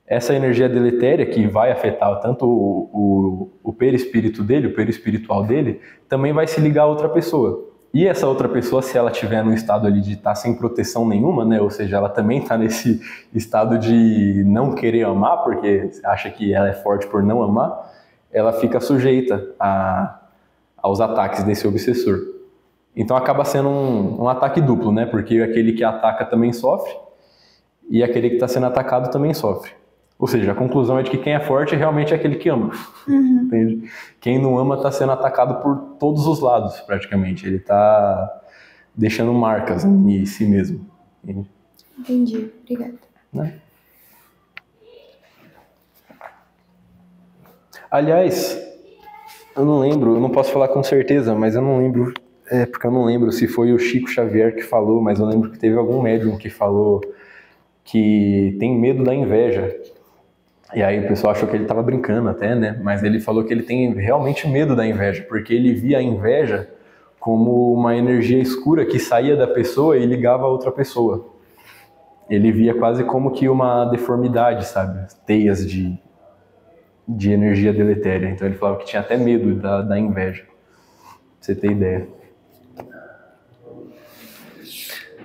essa energia deletéria que vai afetar tanto o perispírito dele, o perispiritual dele, também vai se ligar a outra pessoa. E essa outra pessoa, se ela estiver num estado ali de estar sem proteção nenhuma, né? Ou seja, ela também está nesse estado de não querer amar, porque acha que ela é forte por não amar, ela fica sujeita aos ataques desse obsessor. Então acaba sendo um ataque duplo, né? Porque aquele que ataca também sofre e aquele que está sendo atacado também sofre. Ou seja, a conclusão é de que quem é forte realmente é aquele que ama. Entende? Quem não ama está sendo atacado por todos os lados, praticamente. Ele está deixando marcas em si mesmo. Entendi. Obrigada. Né? Aliás, eu não lembro, eu não posso falar com certeza, mas eu não lembro, porque eu não lembro se foi o Chico Xavier que falou, mas eu lembro que teve algum médium que falou que tem medo da inveja. E aí o pessoal achou que ele estava brincando até, né? Mas ele falou que ele tem realmente medo da inveja, porque ele via a inveja como uma energia escura que saía da pessoa e ligava a outra pessoa. Ele via quase como que uma deformidade, sabe? Teias de energia deletéria. Então ele falava que tinha até medo da inveja. Pra você ter ideia.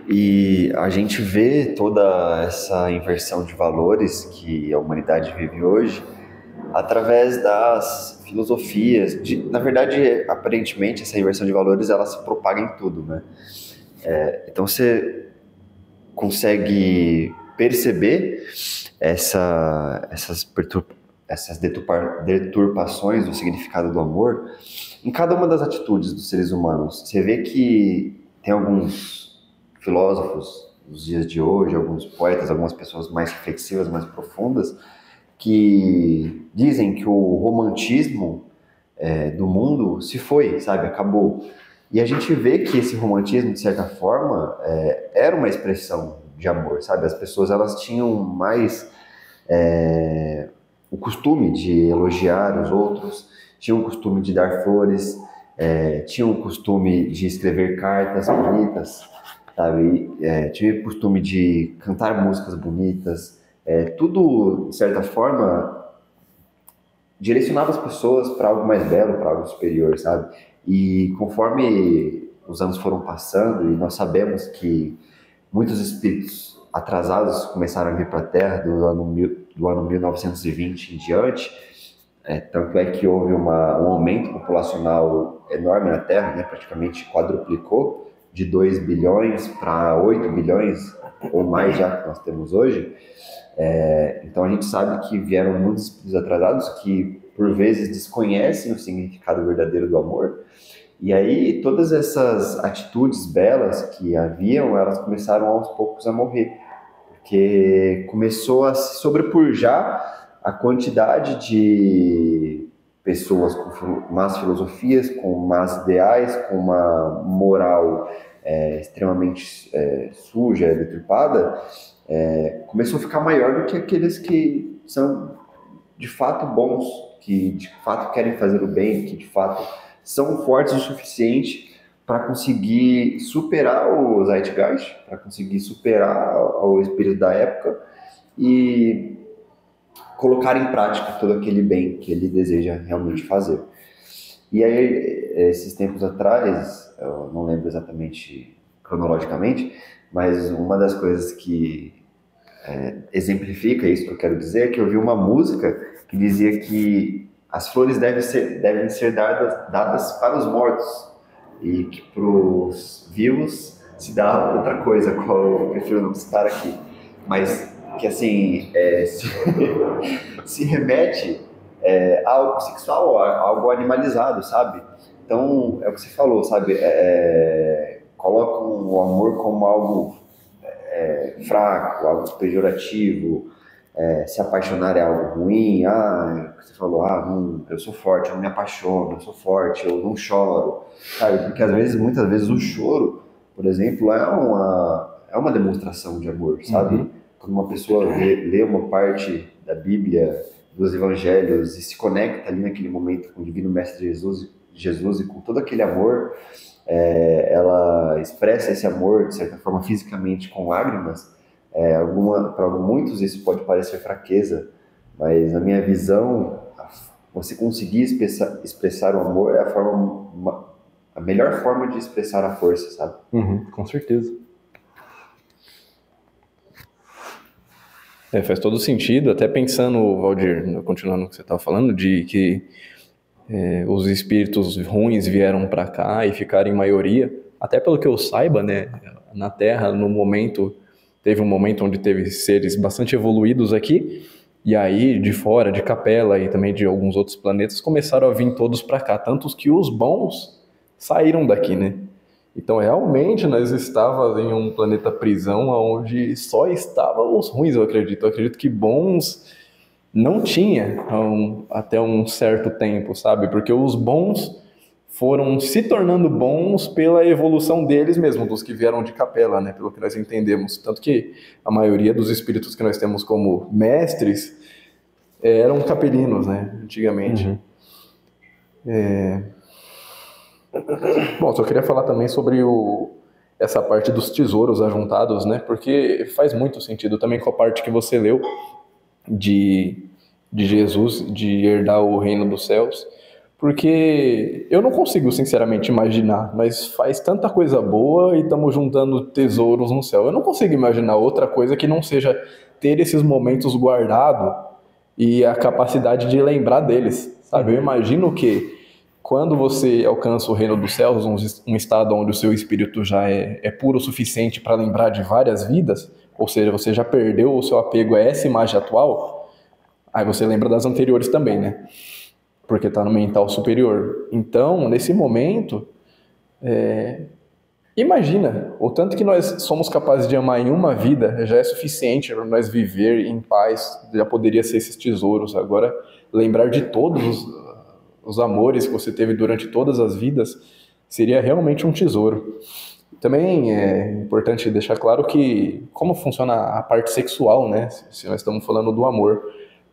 E a gente vê toda essa inversão de valores que a humanidade vive hoje através das filosofias. Na verdade, aparentemente, essa inversão de valores ela se propaga em tudo, né? Então você consegue perceber essas deturpações do significado do amor em cada uma das atitudes dos seres humanos. Você vê que tem alguns filósofos dos dias de hoje, alguns poetas, algumas pessoas mais reflexivas, mais profundas, que dizem que o romantismo do mundo se foi, sabe, acabou. E a gente vê que esse romantismo, de certa forma, era uma expressão de amor, sabe? As pessoas elas tinham mais o costume de elogiar os outros, tinham o costume de dar flores, tinham o costume de escrever cartas bonitas, sabe? Tinha o costume de cantar músicas bonitas, tudo, de certa forma, direcionava as pessoas para algo mais belo, para algo superior, sabe? E conforme os anos foram passando, e nós sabemos que muitos espíritos atrasados começaram a vir para a Terra do ano 1920 em diante, tanto é que houve um aumento populacional enorme na Terra, né? Praticamente quadruplicou, de 2 bilhões para 8 bilhões ou mais já que nós temos hoje. Então a gente sabe que vieram muitos espíritos atrasados que por vezes desconhecem o significado verdadeiro do amor, e aí todas essas atitudes belas que haviam, elas começaram aos poucos a morrer, porque começou a se sobrepujar a quantidade de pessoas com más filosofias, com más ideais, com uma moral extremamente suja, deturpada, começou a ficar maior do que aqueles que são de fato bons, que de fato querem fazer o bem, que de fato são fortes o suficiente para conseguir superar o Zeitgeist, para conseguir superar o espírito da época e colocar em prática todo aquele bem que ele deseja realmente fazer. E aí, esses tempos atrás, eu não lembro exatamente cronologicamente, mas uma das coisas que exemplifica isso que eu quero dizer é que eu vi uma música que dizia que as flores devem ser dadas para os mortos e que para os vivos se dá outra coisa, qual eu prefiro não citar aqui, mas que assim se remete a algo sexual, a algo animalizado, sabe? Então é o que você falou, sabe? Colocam o amor como algo fraco, algo pejorativo. Se apaixonar é algo ruim. Você falou, eu sou forte, eu não me apaixono, eu sou forte, eu não choro, sabe? Porque muitas vezes o choro, por exemplo, é uma demonstração de amor, sabe? Uhum. Quando uma pessoa lê uma parte da Bíblia, dos Evangelhos, e se conecta ali naquele momento com o Divino Mestre Jesus e com todo aquele amor, ela expressa esse amor, de certa forma, fisicamente com lágrimas. Para muitos isso pode parecer fraqueza, mas na minha visão, você conseguir expressar o amor é a melhor forma de expressar a força, sabe? Uhum, com certeza. Faz todo sentido, até pensando, Valdir, continuando o que você estava falando, de que os espíritos ruins vieram para cá e ficaram em maioria, até pelo que eu saiba, né, na Terra, teve um momento onde teve seres bastante evoluídos aqui, e aí de fora, de Capela e também de alguns outros planetas, começaram a vir todos para cá, tantos que os bons saíram daqui, né? Então realmente nós estávamos em um planeta prisão onde só estavam os ruins, eu acredito. Eu acredito que bons não tinha até um certo tempo, sabe? Porque os bons foram se tornando bons pela evolução deles mesmo, dos que vieram de Capela, né? Pelo que nós entendemos. Tanto que a maioria dos espíritos que nós temos como mestres eram capelinos, né? Antigamente. Bom, só queria falar também sobre essa parte dos tesouros ajuntados, né? Porque faz muito sentido também com a parte que você leu de Jesus, de herdar o reino dos céus. Porque eu não consigo, sinceramente, imaginar. Nós faz tanta coisa boa e estamos juntando tesouros no céu. Eu não consigo imaginar outra coisa que não seja ter esses momentos guardados e a capacidade de lembrar deles, sabe? Eu imagino que quando você alcança o reino dos céus, um estado onde o seu espírito já é puro o suficiente para lembrar de várias vidas, ou seja, você já perdeu o seu apego a essa imagem atual, aí você lembra das anteriores também, né? Porque está no mental superior. Então, nesse momento, imagina, o tanto que nós somos capazes de amar em uma vida já é suficiente para nós viver em paz, já poderia ser esses tesouros. Agora, lembrar de todos os amores que você teve durante todas as vidas seria realmente um tesouro. Também é importante deixar claro que como funciona a parte sexual, né? Se nós estamos falando do amor.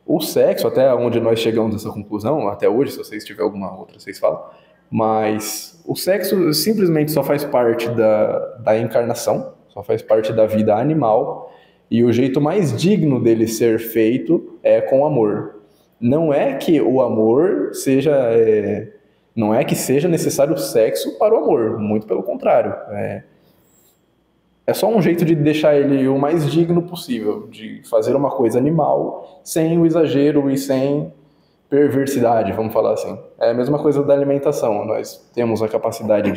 O sexo, até onde nós chegamos nessa conclusão, até hoje, se vocês tiverem alguma outra, vocês falam, mas o sexo simplesmente só faz parte da encarnação, só faz parte da vida animal, e o jeito mais digno dele ser feito é com amor. Não é que o amor seja... não é que seja necessário o sexo para o amor, muito pelo contrário. É só um jeito de deixar ele o mais digno possível, de fazer uma coisa animal, sem o exagero e sem perversidade, vamos falar assim. É a mesma coisa da alimentação. Nós temos a capacidade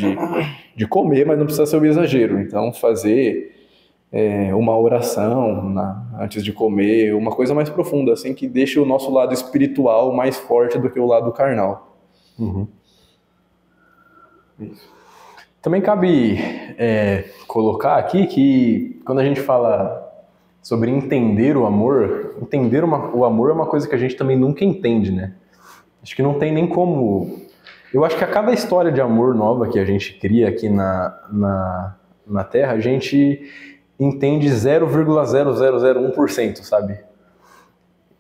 de comer, mas não precisa ser o exagero. Então, fazer uma oração antes de comer, uma coisa mais profunda, assim, que deixe o nosso lado espiritual mais forte do que o lado carnal. Isso. Também cabe colocar aqui que quando a gente fala sobre entender o amor, o amor é uma coisa que a gente também nunca entende, né? Acho que não tem nem como... Eu acho que a cada história de amor nova que a gente cria aqui na Terra, a gente entende 0,0001%, sabe?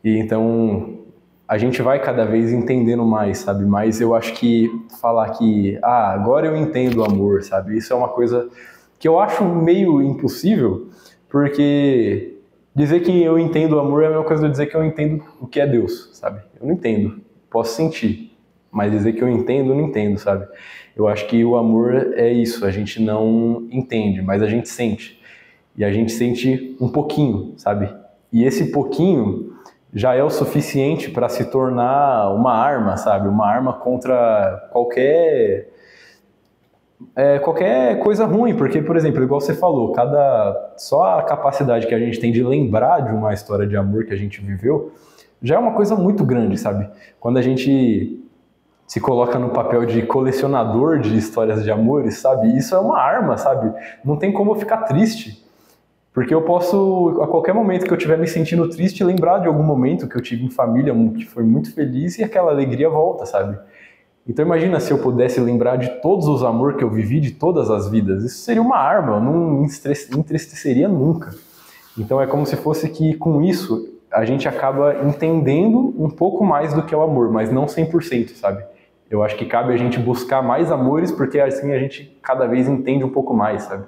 E então... a gente vai cada vez entendendo mais, sabe? Mas eu acho que falar que, agora eu entendo o amor, sabe? Isso é uma coisa que eu acho meio impossível, porque dizer que eu entendo o amor é a mesma coisa de dizer que eu entendo o que é Deus, sabe? Eu não entendo, posso sentir, mas dizer que eu entendo, não entendo, sabe? Eu acho que o amor é isso, a gente não entende, mas a gente sente. E a gente sente um pouquinho, sabe? E esse pouquinho... já é o suficiente para se tornar uma arma, sabe? Uma arma contra qualquer coisa ruim, porque, por exemplo, igual você falou, só a capacidade que a gente tem de lembrar de uma história de amor que a gente viveu, já é uma coisa muito grande, sabe? Quando a gente se coloca no papel de colecionador de histórias de amores, sabe? Isso é uma arma, sabe? Não tem como eu ficar triste. Porque eu posso, a qualquer momento que eu estiver me sentindo triste, lembrar de algum momento que eu tive em família que foi muito feliz e aquela alegria volta, sabe? Então imagina se eu pudesse lembrar de todos os amores que eu vivi, de todas as vidas. Isso seria uma arma, eu não me entristeceria nunca. Então é como se fosse que com isso a gente acaba entendendo um pouco mais do que é o amor, mas não 100%, sabe? Eu acho que cabe a gente buscar mais amores, porque assim a gente cada vez entende um pouco mais, sabe?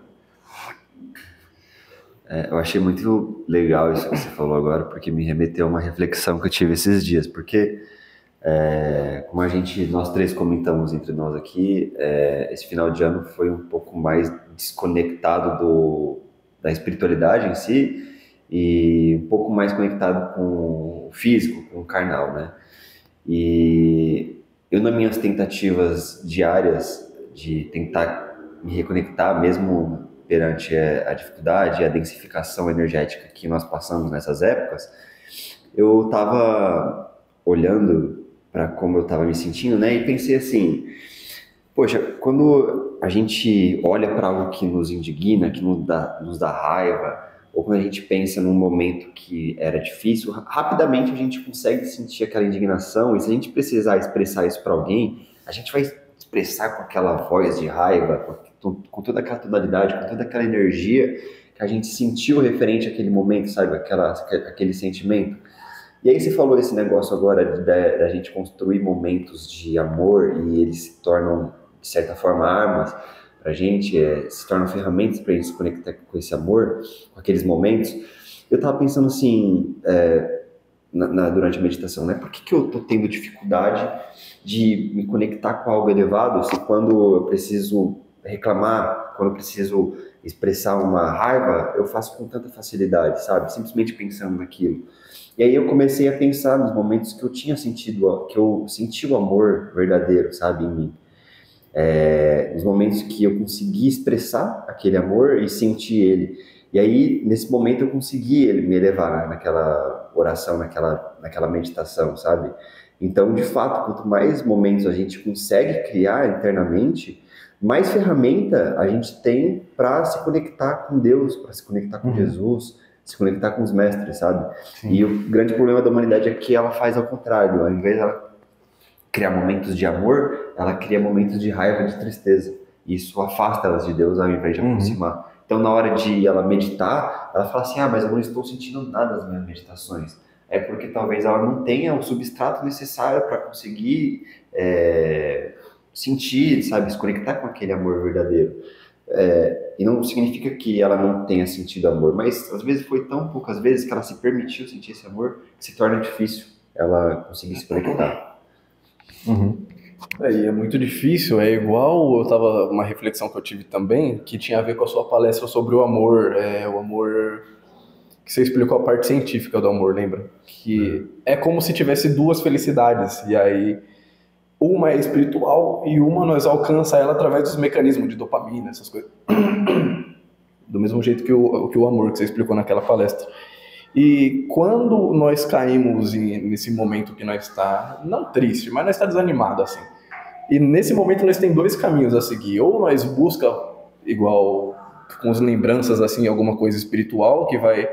Eu achei muito legal isso que você falou agora, porque me remeteu a uma reflexão que eu tive esses dias, porque como nós três comentamos entre nós aqui, esse final de ano foi um pouco mais desconectado da espiritualidade em si e um pouco mais conectado com o físico, com o carnal, né? E eu, nas minhas tentativas diárias de tentar me reconectar, mesmo perante a dificuldade e a densificação energética que nós passamos nessas épocas, eu estava olhando para como eu estava me sentindo, né, e pensei assim, poxa, quando a gente olha para algo que nos indigna, que nos dá raiva, ou quando a gente pensa num momento que era difícil, rapidamente a gente consegue sentir aquela indignação, e se a gente precisar expressar isso para alguém, a gente vai expressar com aquela voz de raiva, com toda aquela tonalidade, com toda aquela energia que a gente sentiu referente àquele momento, sabe? Aquele sentimento. E aí você falou esse negócio agora da gente construir momentos de amor e eles se tornam, de certa forma, armas pra gente, se tornam ferramentas pra gente se conectar com esse amor, com aqueles momentos. Eu tava pensando assim, durante a meditação, né? Por que eu tô tendo dificuldade de me conectar com algo elevado se quando eu preciso reclamar, quando eu preciso expressar uma raiva, eu faço com tanta facilidade, sabe? Simplesmente pensando naquilo. E aí eu comecei a pensar nos momentos que eu tinha sentido, que eu senti o amor verdadeiro, sabe, em mim. Nos momentos que eu consegui expressar aquele amor e sentir ele. E aí, nesse momento, eu consegui me elevar, né, naquela oração, naquela meditação, sabe? Então, de fato, quanto mais momentos a gente consegue criar internamente, mais ferramenta a gente tem para se conectar com Deus, para se conectar com Jesus, se conectar com os mestres, sabe? Sim. E o grande problema da humanidade é que ela faz ao contrário. Ao invés de ela criar momentos de amor, ela cria momentos de raiva, de tristeza. E isso afasta elas de Deus ao invés de aproximar. Então, na hora de ela meditar, ela fala assim, mas eu não estou sentindo nada nas minhas meditações. É porque talvez ela não tenha o substrato necessário para conseguir sentir, sabe, se conectar com aquele amor verdadeiro. E não significa que ela não tenha sentido amor, mas às vezes foi tão poucas vezes que ela se permitiu sentir esse amor que se torna difícil ela conseguir se conectar. E é muito difícil, é igual uma reflexão que eu tive também, que tinha a ver com a sua palestra sobre o amor que você explicou a parte científica do amor, lembra? Que é como se tivesse duas felicidades, e aí uma é espiritual e uma nós alcança ela através dos mecanismos de dopamina, essas coisas. Do mesmo jeito que o amor que você explicou naquela palestra. E quando nós caímos nesse momento que nós está, não triste, mas nós está desanimado, assim. E nesse momento nós temos dois caminhos a seguir. Ou nós busca, igual com as lembranças, assim, alguma coisa espiritual que vai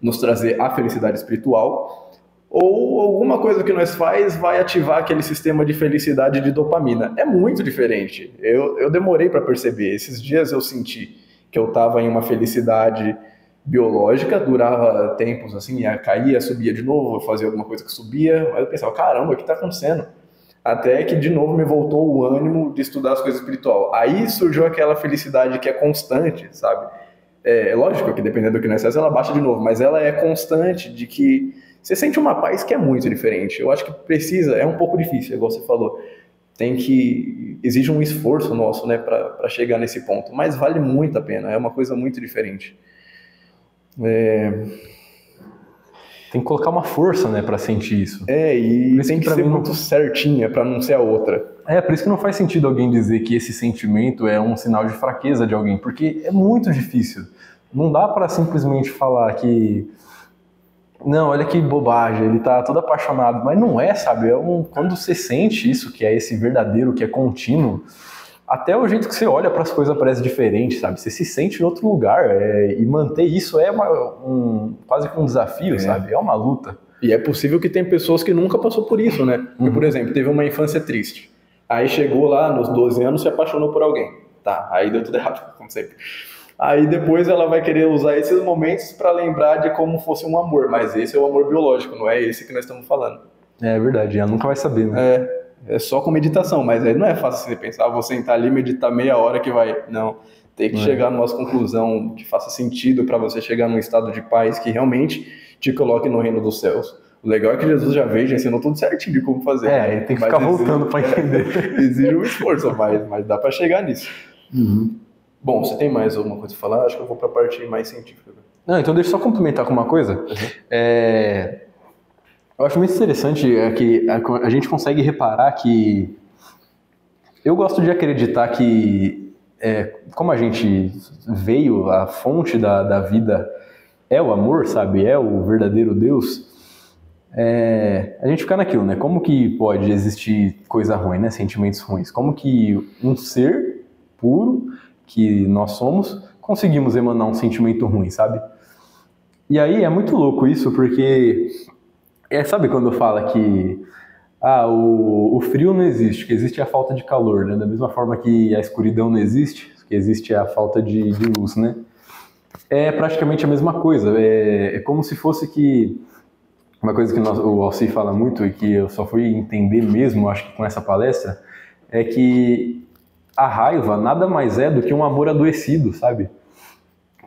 nos trazer a felicidade espiritual, ou alguma coisa que nós faz vai ativar aquele sistema de felicidade de dopamina. É muito diferente. Eu demorei para perceber. Esses dias eu senti que eu estava em uma felicidade biológica, durava tempos assim, caía, subia de novo, fazia alguma coisa que subia, mas eu pensava, caramba, o que está acontecendo? Até que de novo me voltou o ânimo de estudar as coisas espirituais. Aí surgiu aquela felicidade que é constante, sabe? É lógico que dependendo do que nós fazemos, ela baixa de novo, mas ela é constante, de que você sente uma paz que é muito diferente. Eu acho que é um pouco difícil, igual você falou. Exige um esforço nosso, né, para chegar nesse ponto, mas vale muito a pena, é uma coisa muito diferente. Tem que colocar uma força, né, para sentir isso. E tem que ser muito certinha para não ser a outra. Por isso que não faz sentido alguém dizer que esse sentimento é um sinal de fraqueza de alguém, porque é muito difícil. Não dá para simplesmente falar que não, olha que bobagem, ele tá todo apaixonado, mas não é, sabe? Quando você sente isso, que é esse verdadeiro, que é contínuo, até o jeito que você olha para as coisas parece diferente, sabe? Você se sente em outro lugar, e manter isso é quase que um desafio, sabe? É uma luta. E é possível que tem pessoas que nunca passou por isso, né? Porque, por exemplo, teve uma infância triste. Aí chegou lá, nos 12 anos, se apaixonou por alguém. Tá, aí deu tudo errado, como sempre. Aí depois ela vai querer usar esses momentos para lembrar de como fosse um amor. Mas esse é o amor biológico, não é esse que nós estamos falando. É verdade, ela nunca vai saber, né? É só com meditação, mas aí não é fácil você pensar, vou sentar ali e meditar meia hora que vai... Não, tem que chegar numa conclusão que faça sentido para você chegar num estado de paz que realmente te coloque no reino dos céus. O legal é que Jesus já veio, já ensinou tudo certinho de como fazer. Tem que ficar voltando para entender. Exige um esforço, mas dá para chegar nisso. Bom, você tem mais alguma coisa a falar? Acho que eu vou para a parte mais científica. Não, então deixa eu só complementar com uma coisa. Eu acho muito interessante que a gente consegue reparar que... Eu gosto de acreditar que, como a gente veio, a fonte da vida é o amor, sabe? É o verdadeiro Deus. A gente fica naquilo, né? Como que pode existir coisa ruim, né? Sentimentos ruins? Como que um ser puro, que nós somos, conseguimos emanar um sentimento ruim, sabe? E aí é muito louco isso, porque sabe quando fala que o frio não existe, que existe a falta de calor, né? Da mesma forma que a escuridão não existe, que existe a falta de luz, né? É praticamente a mesma coisa. É como se fosse que uma coisa que o Alci fala muito e que eu só fui entender mesmo, acho que com essa palestra, é que a raiva nada mais é do que um amor adoecido, sabe?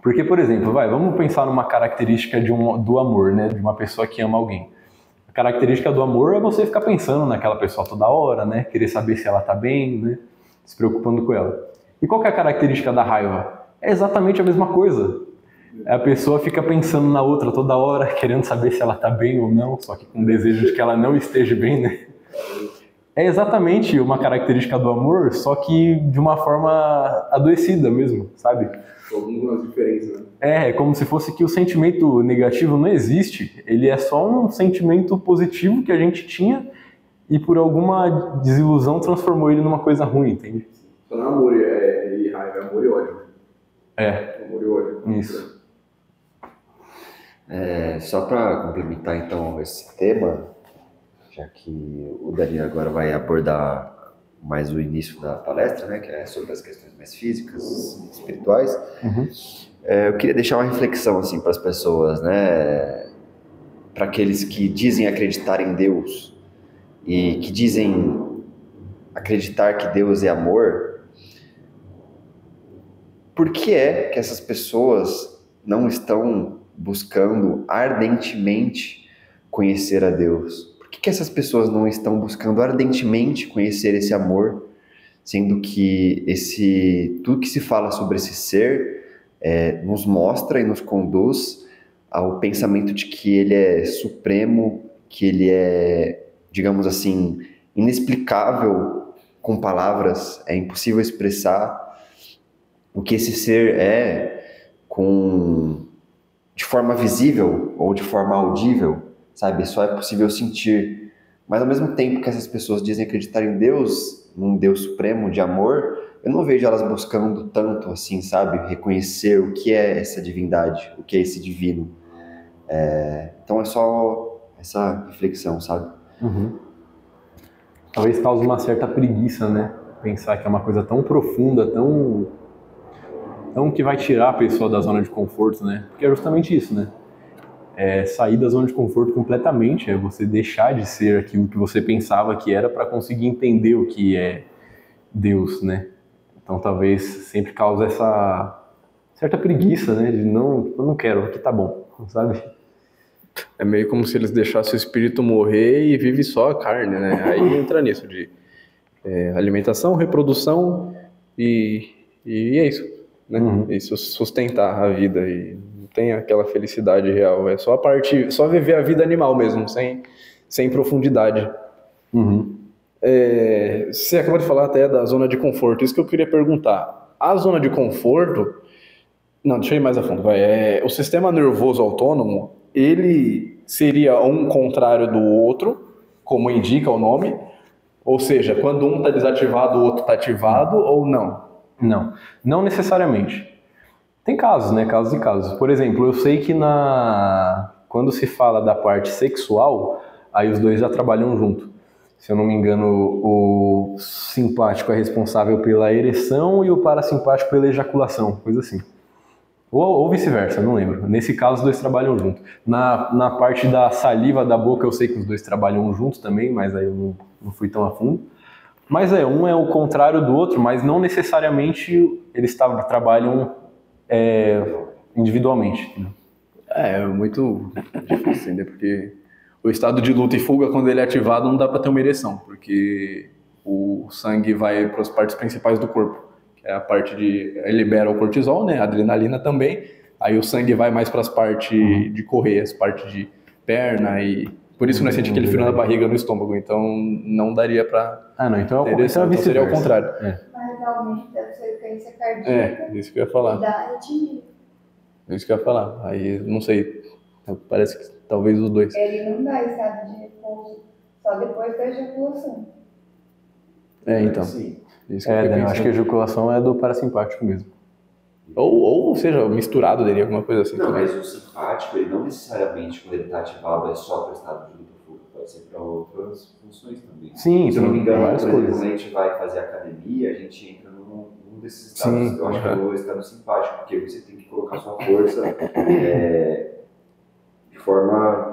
Porque, por exemplo, vamos pensar numa característica do amor, né? De uma pessoa que ama alguém. A característica do amor é você ficar pensando naquela pessoa toda hora, né? Querer saber se ela tá bem, né? Se preocupando com ela. E qual que é a característica da raiva? É exatamente a mesma coisa. A pessoa fica pensando na outra toda hora, querendo saber se ela tá bem ou não, só que com desejo de que ela não esteja bem, né? É exatamente uma característica do amor, só que de uma forma adoecida mesmo, sabe? Algumas diferenças, né? É como se fosse que o sentimento negativo não existe, ele é só um sentimento positivo que a gente tinha e por alguma desilusão transformou ele numa coisa ruim, entende? Só não é amor e raiva, é amor e ódio. Amor e ódio. Isso. Só para complementar então esse tema, já que o Danilo agora vai abordar mais o início da palestra, né, que é sobre as questões mais físicas, espirituais, eu queria deixar uma reflexão assim para as pessoas, né, para aqueles que dizem acreditar em Deus e que dizem acreditar que Deus é amor. Por que é que essas pessoas não estão buscando ardentemente conhecer a Deus? Por que essas pessoas não estão buscando ardentemente conhecer esse amor, sendo que tudo que se fala sobre esse ser nos mostra e nos conduz ao pensamento de que ele é supremo, que ele é, digamos assim, inexplicável com palavras, é impossível expressar o que esse ser de forma visível ou de forma audível, sabe? Só é possível sentir. Mas ao mesmo tempo que essas pessoas dizem acreditar em Deus, num Deus supremo de amor, eu não vejo elas buscando tanto assim, sabe? Reconhecer o que é essa divindade, o que é esse divino. Então é só essa reflexão, sabe? Talvez cause uma certa preguiça, né? Pensar que é uma coisa tão profunda, tão que vai tirar a pessoa da zona de conforto, né? Porque é justamente isso, né? Sair da zona de conforto completamente, é você deixar de ser aquilo que você pensava que era para conseguir entender o que é Deus, né? Então talvez sempre cause essa certa preguiça, né? De eu não quero, aqui tá bom, sabe? É meio como se eles deixassem o espírito morrer e vive só a carne, né? Aí entra nisso de alimentação, reprodução e é isso, né? Isso sustentar a vida e não tem aquela felicidade real, é só viver a vida animal mesmo, sem profundidade. Você acabou de falar até da zona de conforto, isso que eu queria perguntar. A zona de conforto, não, deixa eu ir mais a fundo, o sistema nervoso autônomo, ele seria um contrário do outro, como indica o nome, ou seja, quando um está desativado, o outro está ativado, ou não? Não necessariamente. Tem casos, né? Casos e casos. Por exemplo, eu sei que quando se fala da parte sexual, aí os dois já trabalham junto. Se eu não me engano, o simpático é responsável pela ereção e o parasimpático pela ejaculação, coisa assim. Ou vice-versa, não lembro. Nesse caso, os dois trabalham junto. Na parte da saliva da boca, eu sei que os dois trabalham juntos também, mas aí eu não fui tão a fundo. Mas um é o contrário do outro, mas não necessariamente eles trabalham individualmente. É muito difícil entender, porque o estado de luta e fuga, quando ele é ativado, não dá para ter uma ereção, porque o sangue vai para as partes principais do corpo. É a parte ele libera o cortisol, né? A adrenalina também. Aí o sangue vai mais para as partes de correr, as partes de perna e por isso nós sente aquele frio na barriga, no estômago. Então não daria para. Não. Então seria ao contrário. Mas realmente deve ser frequência cardíaca. Isso que eu ia falar. Idade. Isso que eu ia falar. Aí não sei. Parece que talvez os dois. Ele não dá estado de repouso só depois da ejaculação. Então. Sim. Acho que a ejaculação é do parasimpático mesmo. Ou seja, misturado dele, alguma coisa assim Não, também. mas o simpático, ele não necessariamente, quando ele está ativado, é só para o estado de luta fuga, pode ser para outras funções também. Sim, Se eu não me engano, várias por exemplo, coisas. quando a gente vai fazer academia, a gente entra num desses estados. Sim, Eu acho que é o estado simpático, porque você tem que colocar sua força de forma.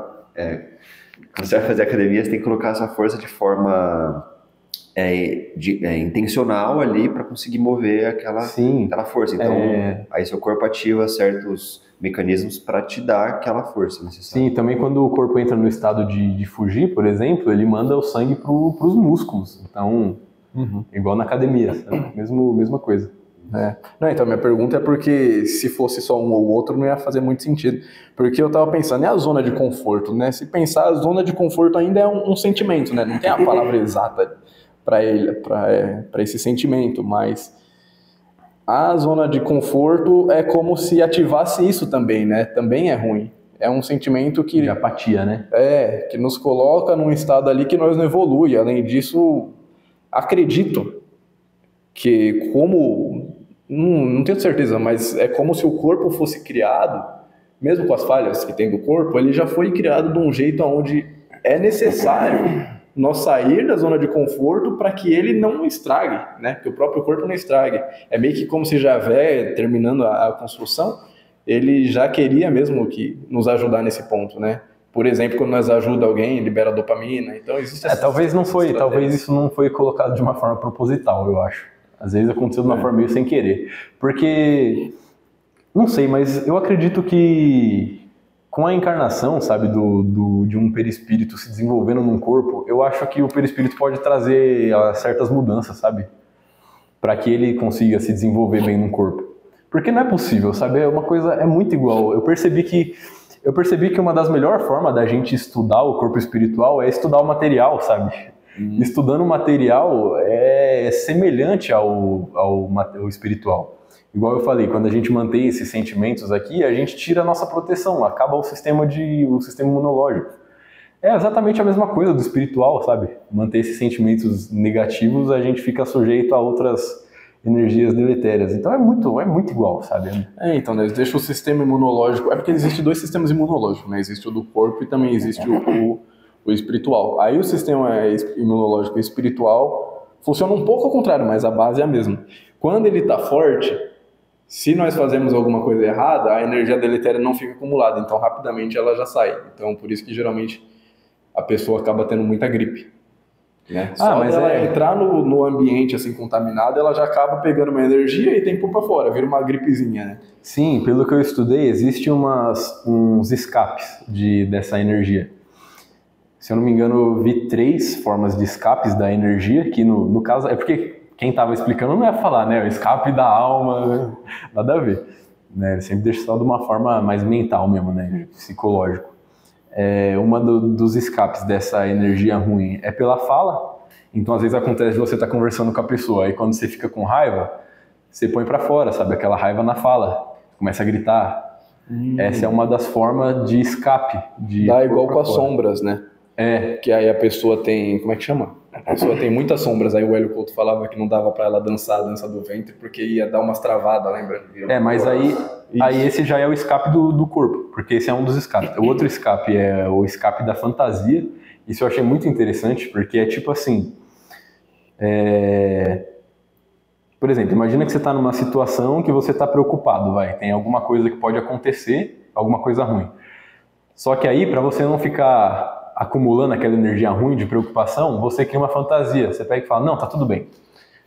Quando você vai fazer academia, você tem que colocar sua força de forma intencional ali para conseguir mover Sim. aquela força. Então, aí seu corpo ativa certos mecanismos para te dar aquela força necessária. Sim, também quando o corpo entra no estado de fugir, por exemplo, ele manda o sangue para os músculos. Então, igual na academia, sabe? Mesma coisa. Não, então, minha pergunta é porque se fosse só um ou outro não ia fazer muito sentido. Porque eu tava pensando, é a zona de conforto, né? Se pensar, a zona de conforto ainda é um sentimento, né? Não tem a palavra exata para esse sentimento, mas a zona de conforto é como se ativasse isso também, né? Também é ruim. É um sentimento que... De apatia, né? que nos coloca num estado ali que nós não evolui. Além disso, acredito que como... Não tenho certeza, mas é como se o corpo fosse criado, mesmo com as falhas que tem do corpo, ele já foi criado de um jeito onde é necessário nós sair da zona de conforto para que ele não estrague, né? Que o próprio corpo não estrague. É meio que como se Javé, terminando a construção, ele já queria mesmo que nos ajudar nesse ponto, né? Por exemplo, quando nós ajuda alguém, libera dopamina. Então existe talvez isso não foi colocado de uma forma proposital, eu acho. Às vezes aconteceu de uma forma meio sem querer. Porque, não sei, mas eu acredito que com a encarnação, sabe, de um perispírito se desenvolvendo num corpo, eu acho que o perispírito pode trazer certas mudanças, sabe? Para que ele consiga se desenvolver bem num corpo. Porque não é possível, sabe? É uma coisa, é muito igual. Eu percebi que uma das melhores formas da gente estudar o corpo espiritual é estudar o material, sabe? Estudando o material é semelhante ao espiritual. Igual eu falei, quando a gente mantém esses sentimentos aqui, a gente tira a nossa proteção, acaba o sistema imunológico. É exatamente a mesma coisa do espiritual, sabe? Manter esses sentimentos negativos, a gente fica sujeito a outras energias deletérias. Então é muito igual, sabe? Então, né, deixa o sistema imunológico... É porque existem dois sistemas imunológicos, né? Existe o do corpo e também existe o espiritual. Aí o sistema imunológico espiritual funciona um pouco ao contrário, mas a base é a mesma. Quando ele está forte, se nós fazemos alguma coisa errada, a energia deletéria não fica acumulada, então rapidamente ela já sai. Então por isso que geralmente a pessoa acaba tendo muita gripe. Né? Só mas ela entrar no ambiente assim contaminado, ela já acaba pegando uma energia e tem que pôr para fora, vira uma gripezinha, né? Sim, pelo que eu estudei, existem uns escapes dessa energia. Se eu não me engano, eu vi 3 formas de escapes da energia, que no caso... É porque quem estava explicando não ia falar, né? O escape da alma, nada a ver. Né? Ele sempre deixa só de uma forma mais mental mesmo, né? Psicológico. Uma dos escapes dessa energia ruim é pela fala. Então, às vezes acontece de você estar conversando com a pessoa, aí quando você fica com raiva, você põe para fora, sabe? Aquela raiva na fala. Começa a gritar. Essa é uma das formas de escape. Dá igual com as sombras, né? Que aí a pessoa tem... Como é que chama? A pessoa tem muitas sombras. Aí o Hélio Couto falava que não dava pra ela dançar a dança do ventre porque ia dar umas travadas, lembra? Mas aí esse já é o escape do corpo, porque esse é um dos escapes. O outro escape é o escape da fantasia. Isso eu achei muito interessante, porque é tipo assim... Por exemplo, imagina que você está numa situação que você está preocupado, tem alguma coisa que pode acontecer, alguma coisa ruim. Só que aí, para você não ficar acumulando aquela energia ruim de preocupação, você cria uma fantasia. Você pega e fala, não, tá tudo bem,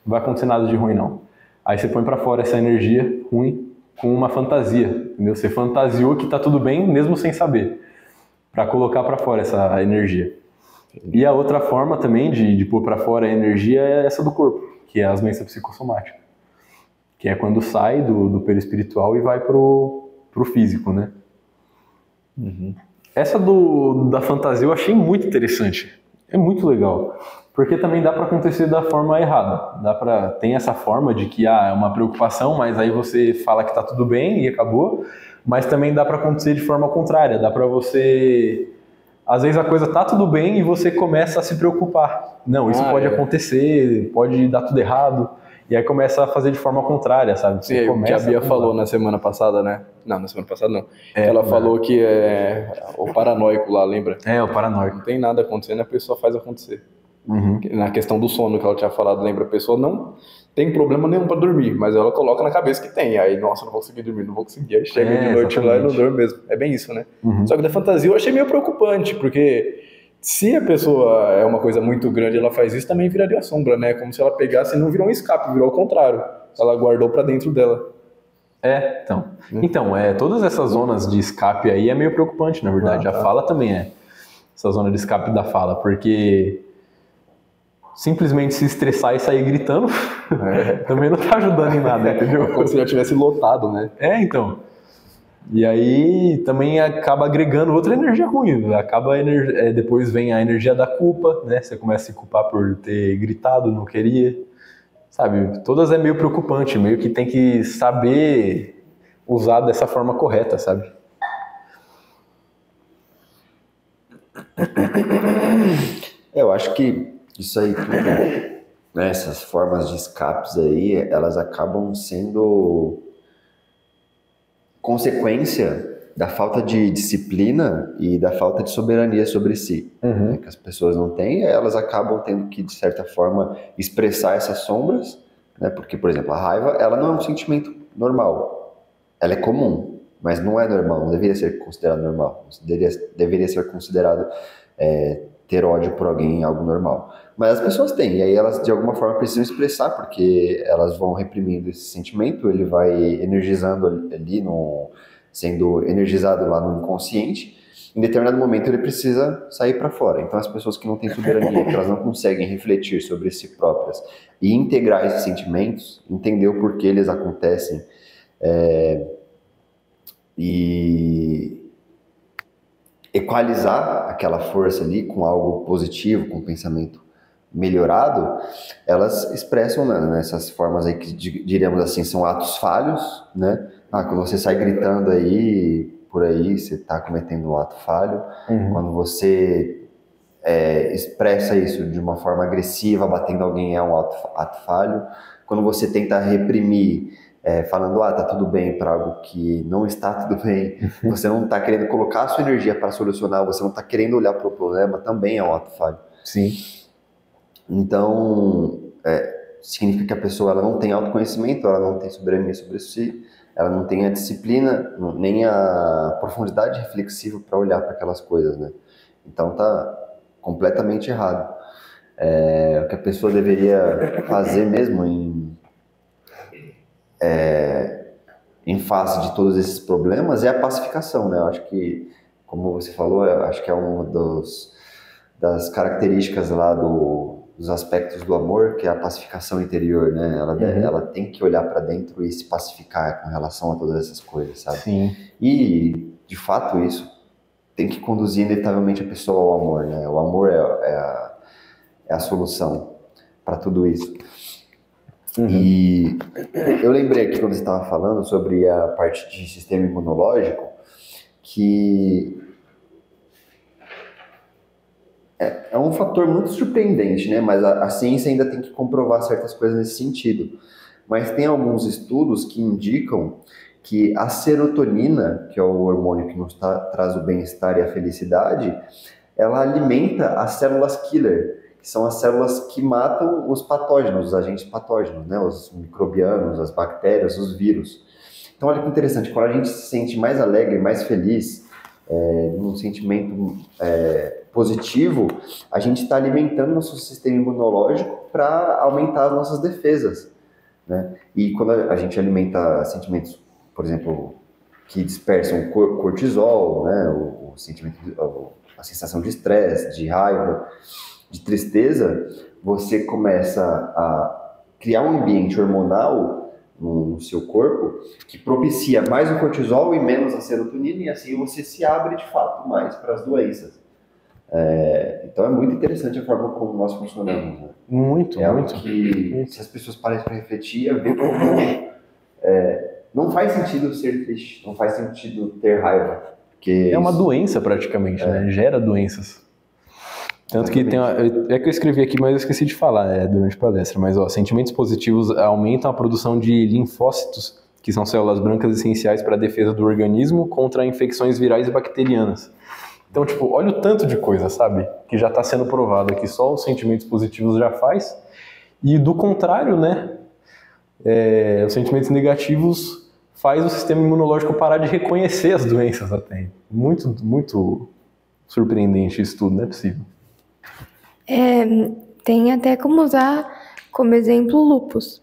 não vai acontecer nada de ruim não. Aí você põe para fora essa energia ruim com uma fantasia, entendeu? Você fantasiou que tá tudo bem mesmo sem saber, para colocar para fora essa energia. E a outra forma também de pôr para fora a energia é essa do corpo, que é as doenças psicossomáticas, que é quando sai do perispiritual e vai pro físico, né? Essa da fantasia eu achei muito interessante. É muito legal. Porque também dá para acontecer da forma errada. Tem essa forma de que é uma preocupação, mas aí você fala que tá tudo bem e acabou. Mas também dá para acontecer de forma contrária. Dá para você... Às vezes a coisa tá tudo bem e você começa a se preocupar. Não, isso pode acontecer, pode dar tudo errado. E aí começa a fazer de forma contrária, sabe? Sim, o que a Bia falou na semana passada, né? Não, na semana passada não. Ela falou que é o paranoico lá, lembra? O paranoico. Não tem nada acontecendo, a pessoa faz acontecer. Na questão do sono que ela tinha falado, lembra? A pessoa não tem problema nenhum pra dormir, mas ela coloca na cabeça que tem. Aí, nossa, não vou conseguir dormir, não vou conseguir. Aí chega de noite lá e não dorme mesmo. É bem isso, né? Só que da fantasia eu achei meio preocupante, porque se a pessoa é uma coisa muito grande, ela faz isso, também viraria sombra, né? Como se ela pegasse e não virou um escape, virou ao contrário. Ela guardou pra dentro dela. Então, todas essas zonas de escape aí é meio preocupante, na verdade. A fala também essa zona de escape da fala, porque simplesmente se estressar e sair gritando também não tá ajudando em nada, entendeu? Como se já tivesse lotado, né? Então. E aí também acaba agregando outra energia ruim. Depois vem a energia da culpa, né? Você começa a se culpar por ter gritado, não queria. Sabe? Todas é meio preocupante, meio que tem que saber usar dessa forma correta, sabe? Eu acho que isso aí tudo, né, essas formas de escapes aí, elas acabam sendo consequência da falta de disciplina e da falta de soberania sobre si, né, que as pessoas não têm, elas acabam tendo que, de certa forma, expressar essas sombras, né, porque, por exemplo, a raiva, ela não é um sentimento normal, ela é comum, mas não é normal, não deveria ser considerado normal, deveria ser considerado ter ódio por alguém algo normal. Mas as pessoas têm, e aí elas de alguma forma precisam expressar, porque elas vão reprimindo esse sentimento, ele vai energizando ali, sendo energizado lá no inconsciente, em determinado momento ele precisa sair para fora. Então as pessoas que não têm soberania, que elas não conseguem refletir sobre si próprias e integrar esses sentimentos, entender o porquê eles acontecem, e equalizar aquela força ali com algo positivo, com um pensamento melhorado, elas expressam nessas formas aí que diríamos assim, são atos falhos, né? Quando você sai gritando aí, por aí, você está cometendo um ato falho. Quando você expressa isso de uma forma agressiva, batendo alguém, é um ato falho. Quando você tenta reprimir, falando, tá tudo bem, para algo que não está tudo bem, você não está querendo colocar a sua energia para solucionar, você não está querendo olhar para o problema, também é um ato falho. Sim. Então, significa que a pessoa ela não tem autoconhecimento, ela não tem soberania sobre si, ela não tem a disciplina, nem a profundidade reflexiva para olhar para aquelas coisas, né? Então tá completamente errado. O que a pessoa deveria fazer mesmo em face de todos esses problemas é a pacificação, né? Eu acho que, como você falou, eu acho que é uma das características lá dos aspectos do amor, que é a pacificação interior, né? Ela tem que olhar para dentro e se pacificar com relação a todas essas coisas, sabe? Sim. E, de fato, isso tem que conduzir inevitavelmente a pessoa ao amor, né? O amor é a solução para tudo isso. E eu lembrei aqui, quando você estava falando sobre a parte de sistema imunológico, que é um fator muito surpreendente, né? Mas a ciência ainda tem que comprovar certas coisas nesse sentido. Mas tem alguns estudos que indicam que a serotonina, que é o hormônio que nos traz o bem-estar e a felicidade, ela alimenta as células killer, que são as células que matam os patógenos, os agentes patógenos, né? Os microbianos, as bactérias, os vírus. Então olha que interessante, quando a gente se sente mais alegre, mais feliz, num sentimento positivo, a gente está alimentando nosso sistema imunológico para aumentar as nossas defesas, né? E quando a gente alimenta sentimentos, por exemplo, que dispersam cortisol, né? O sentimento, a sensação de estresse, de raiva, de tristeza, você começa a criar um ambiente hormonal no seu corpo que propicia mais o cortisol e menos a serotonina, e assim você se abre de fato mais para as doenças. Então é muito interessante a forma como nós funcionamos, né? Muito. Que se as pessoas parem para refletir, ver como não faz sentido ser triste, não faz sentido ter raiva, porque é uma doença praticamente, né? Gera doenças. Tanto que é que eu escrevi aqui, mas eu esqueci de falar durante a palestra. Mas, sentimentos positivos aumentam a produção de linfócitos, que são células brancas essenciais para a defesa do organismo contra infecções virais e bacterianas. Então, tipo, olha o tanto de coisa, sabe? Que já está sendo provado que só os sentimentos positivos já faz. E do contrário, né? Os sentimentos negativos faz o sistema imunológico parar de reconhecer as doenças até. Muito, muito surpreendente isso tudo, não é possível. Tem até como usar como exemplo o lúpus.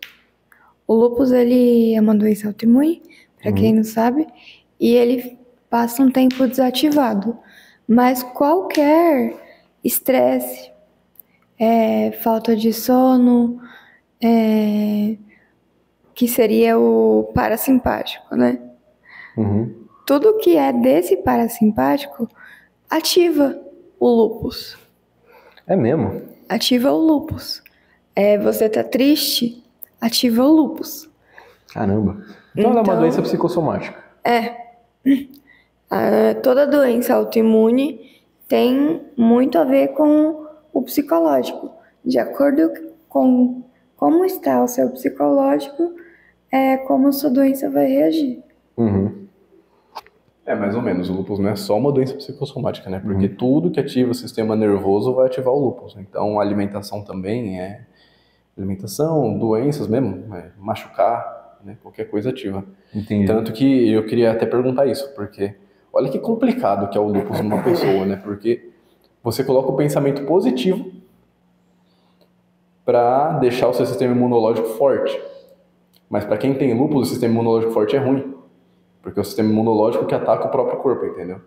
O lúpus, ele é uma doença autoimune, para quem não sabe, e ele passa um tempo desativado. Mas qualquer estresse, falta de sono, que seria o parasimpático, né? Tudo que é desse parasimpático ativa o lúpus. É mesmo? Ativa o lúpus. Você tá triste, ativa o lúpus. Caramba. Então ela é uma doença psicossomática. Toda doença autoimune tem muito a ver com o psicológico. De acordo com como está o seu psicológico, como a sua doença vai reagir. Mais ou menos. O lúpus não é só uma doença psicossomática, né? Porque tudo que ativa o sistema nervoso vai ativar o lúpus. Então, a alimentação também alimentação, doenças mesmo, machucar, né? Qualquer coisa ativa. Entendi. Tanto que eu queria até perguntar isso, porque olha que complicado que é o lúpus numa pessoa, né? Porque você coloca o pensamento positivo para deixar o seu sistema imunológico forte. Mas para quem tem lúpus, o sistema imunológico forte é ruim. Porque é o sistema imunológico que ataca o próprio corpo, entendeu?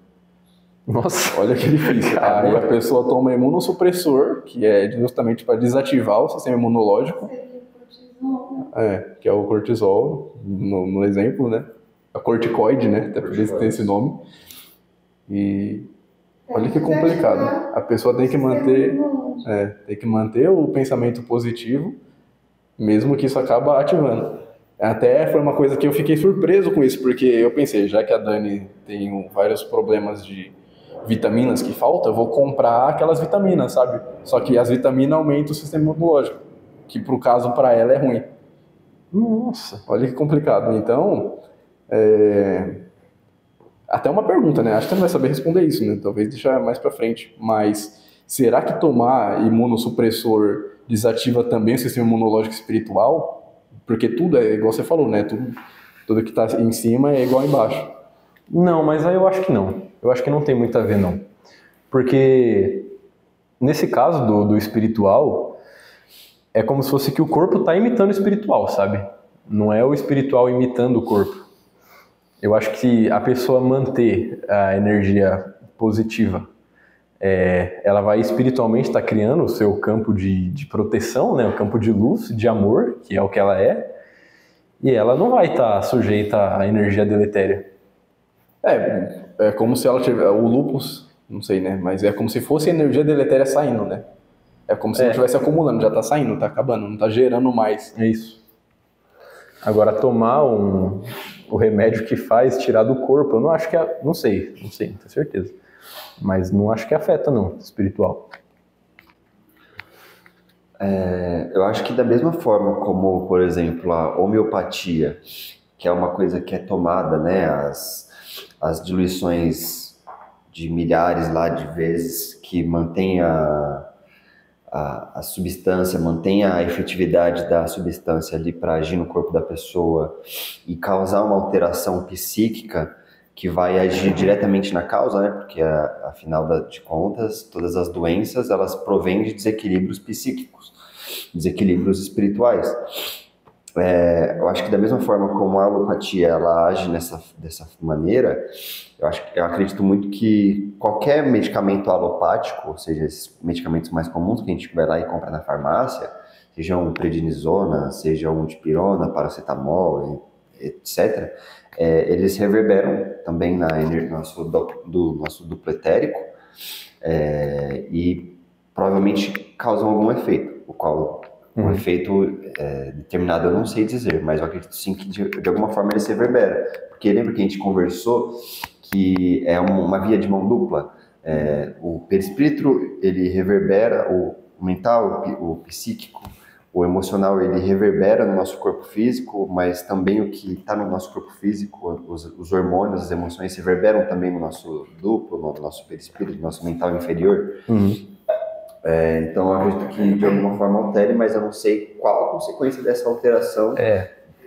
Nossa. Olha que difícil. Aí a pessoa toma imunossupressor, que é justamente para desativar o sistema imunológico. Que é o cortisol, no exemplo, né? A corticoide, né? Até por isso tem esse nome. E olha que complicado. A pessoa tem que manter o pensamento positivo, mesmo que isso acaba ativando. Até foi uma coisa que eu fiquei surpreso com isso, porque eu pensei, já que a Dani tem vários problemas de vitaminas que faltam, eu vou comprar aquelas vitaminas, sabe? Só que as vitaminas aumentam o sistema imunológico, que pro caso para ela é ruim. Nossa, olha que complicado. Então, até uma pergunta, né? Acho que você não vai saber responder isso, né? Talvez deixar mais pra frente. Mas será que tomar imunossupressor desativa também o sistema imunológico espiritual? Porque tudo é igual você falou, né? Tudo que tá em cima é igual embaixo. Não, mas aí eu acho que não. Eu acho que não tem muito a ver, não. Porque nesse caso do espiritual, é como se fosse que o corpo tá imitando o espiritual, sabe? Não é o espiritual imitando o corpo. Eu acho que a pessoa manter a energia positiva, ela vai espiritualmente estar criando o seu campo de proteção, né? O campo de luz, de amor, que é o que ela é, e ela não vai estar sujeita à energia deletéria. É como se ela tivesse... O lúpus, não sei, né? Mas é como se fosse a energia deletéria saindo, né? É como se não estivesse acumulando, já tá saindo, tá acabando, não tá gerando mais. É isso. Agora, tomar o remédio que faz tirar do corpo, eu não acho que... Não sei, não tenho certeza. Mas não acho que afeta, não, espiritual. Eu acho que da mesma forma como, por exemplo, a homeopatia, que é uma coisa que é tomada, né, as diluições de milhares lá de vezes, que mantém a substância, mantém a efetividade da substância ali para agir no corpo da pessoa e causar uma alteração psíquica, que vai agir diretamente na causa, né? Porque, afinal de contas, todas as doenças, elas provêm de desequilíbrios psíquicos, desequilíbrios espirituais. Eu acho que da mesma forma como a alopatia, ela age dessa maneira, eu acredito muito que qualquer medicamento alopático, ou seja, esses medicamentos mais comuns que a gente vai lá e compra na farmácia, seja um prednisona, seja um dipirona, paracetamol, etc., eles reverberam também no nosso duplo etérico e provavelmente causam algum efeito, o qual um efeito determinado eu não sei dizer, mas eu acredito sim que de alguma forma ele se reverbera. Porque lembra que a gente conversou que é uma via de mão dupla? O perispírito, ele reverbera, o mental, o psíquico, o emocional, ele reverbera no nosso corpo físico, mas também o que está no nosso corpo físico, os hormônios, as emoções, reverberam também no nosso duplo, no nosso perispírito, no nosso mental inferior. Então, eu acredito que de alguma forma altere, mas eu não sei qual a consequência dessa alteração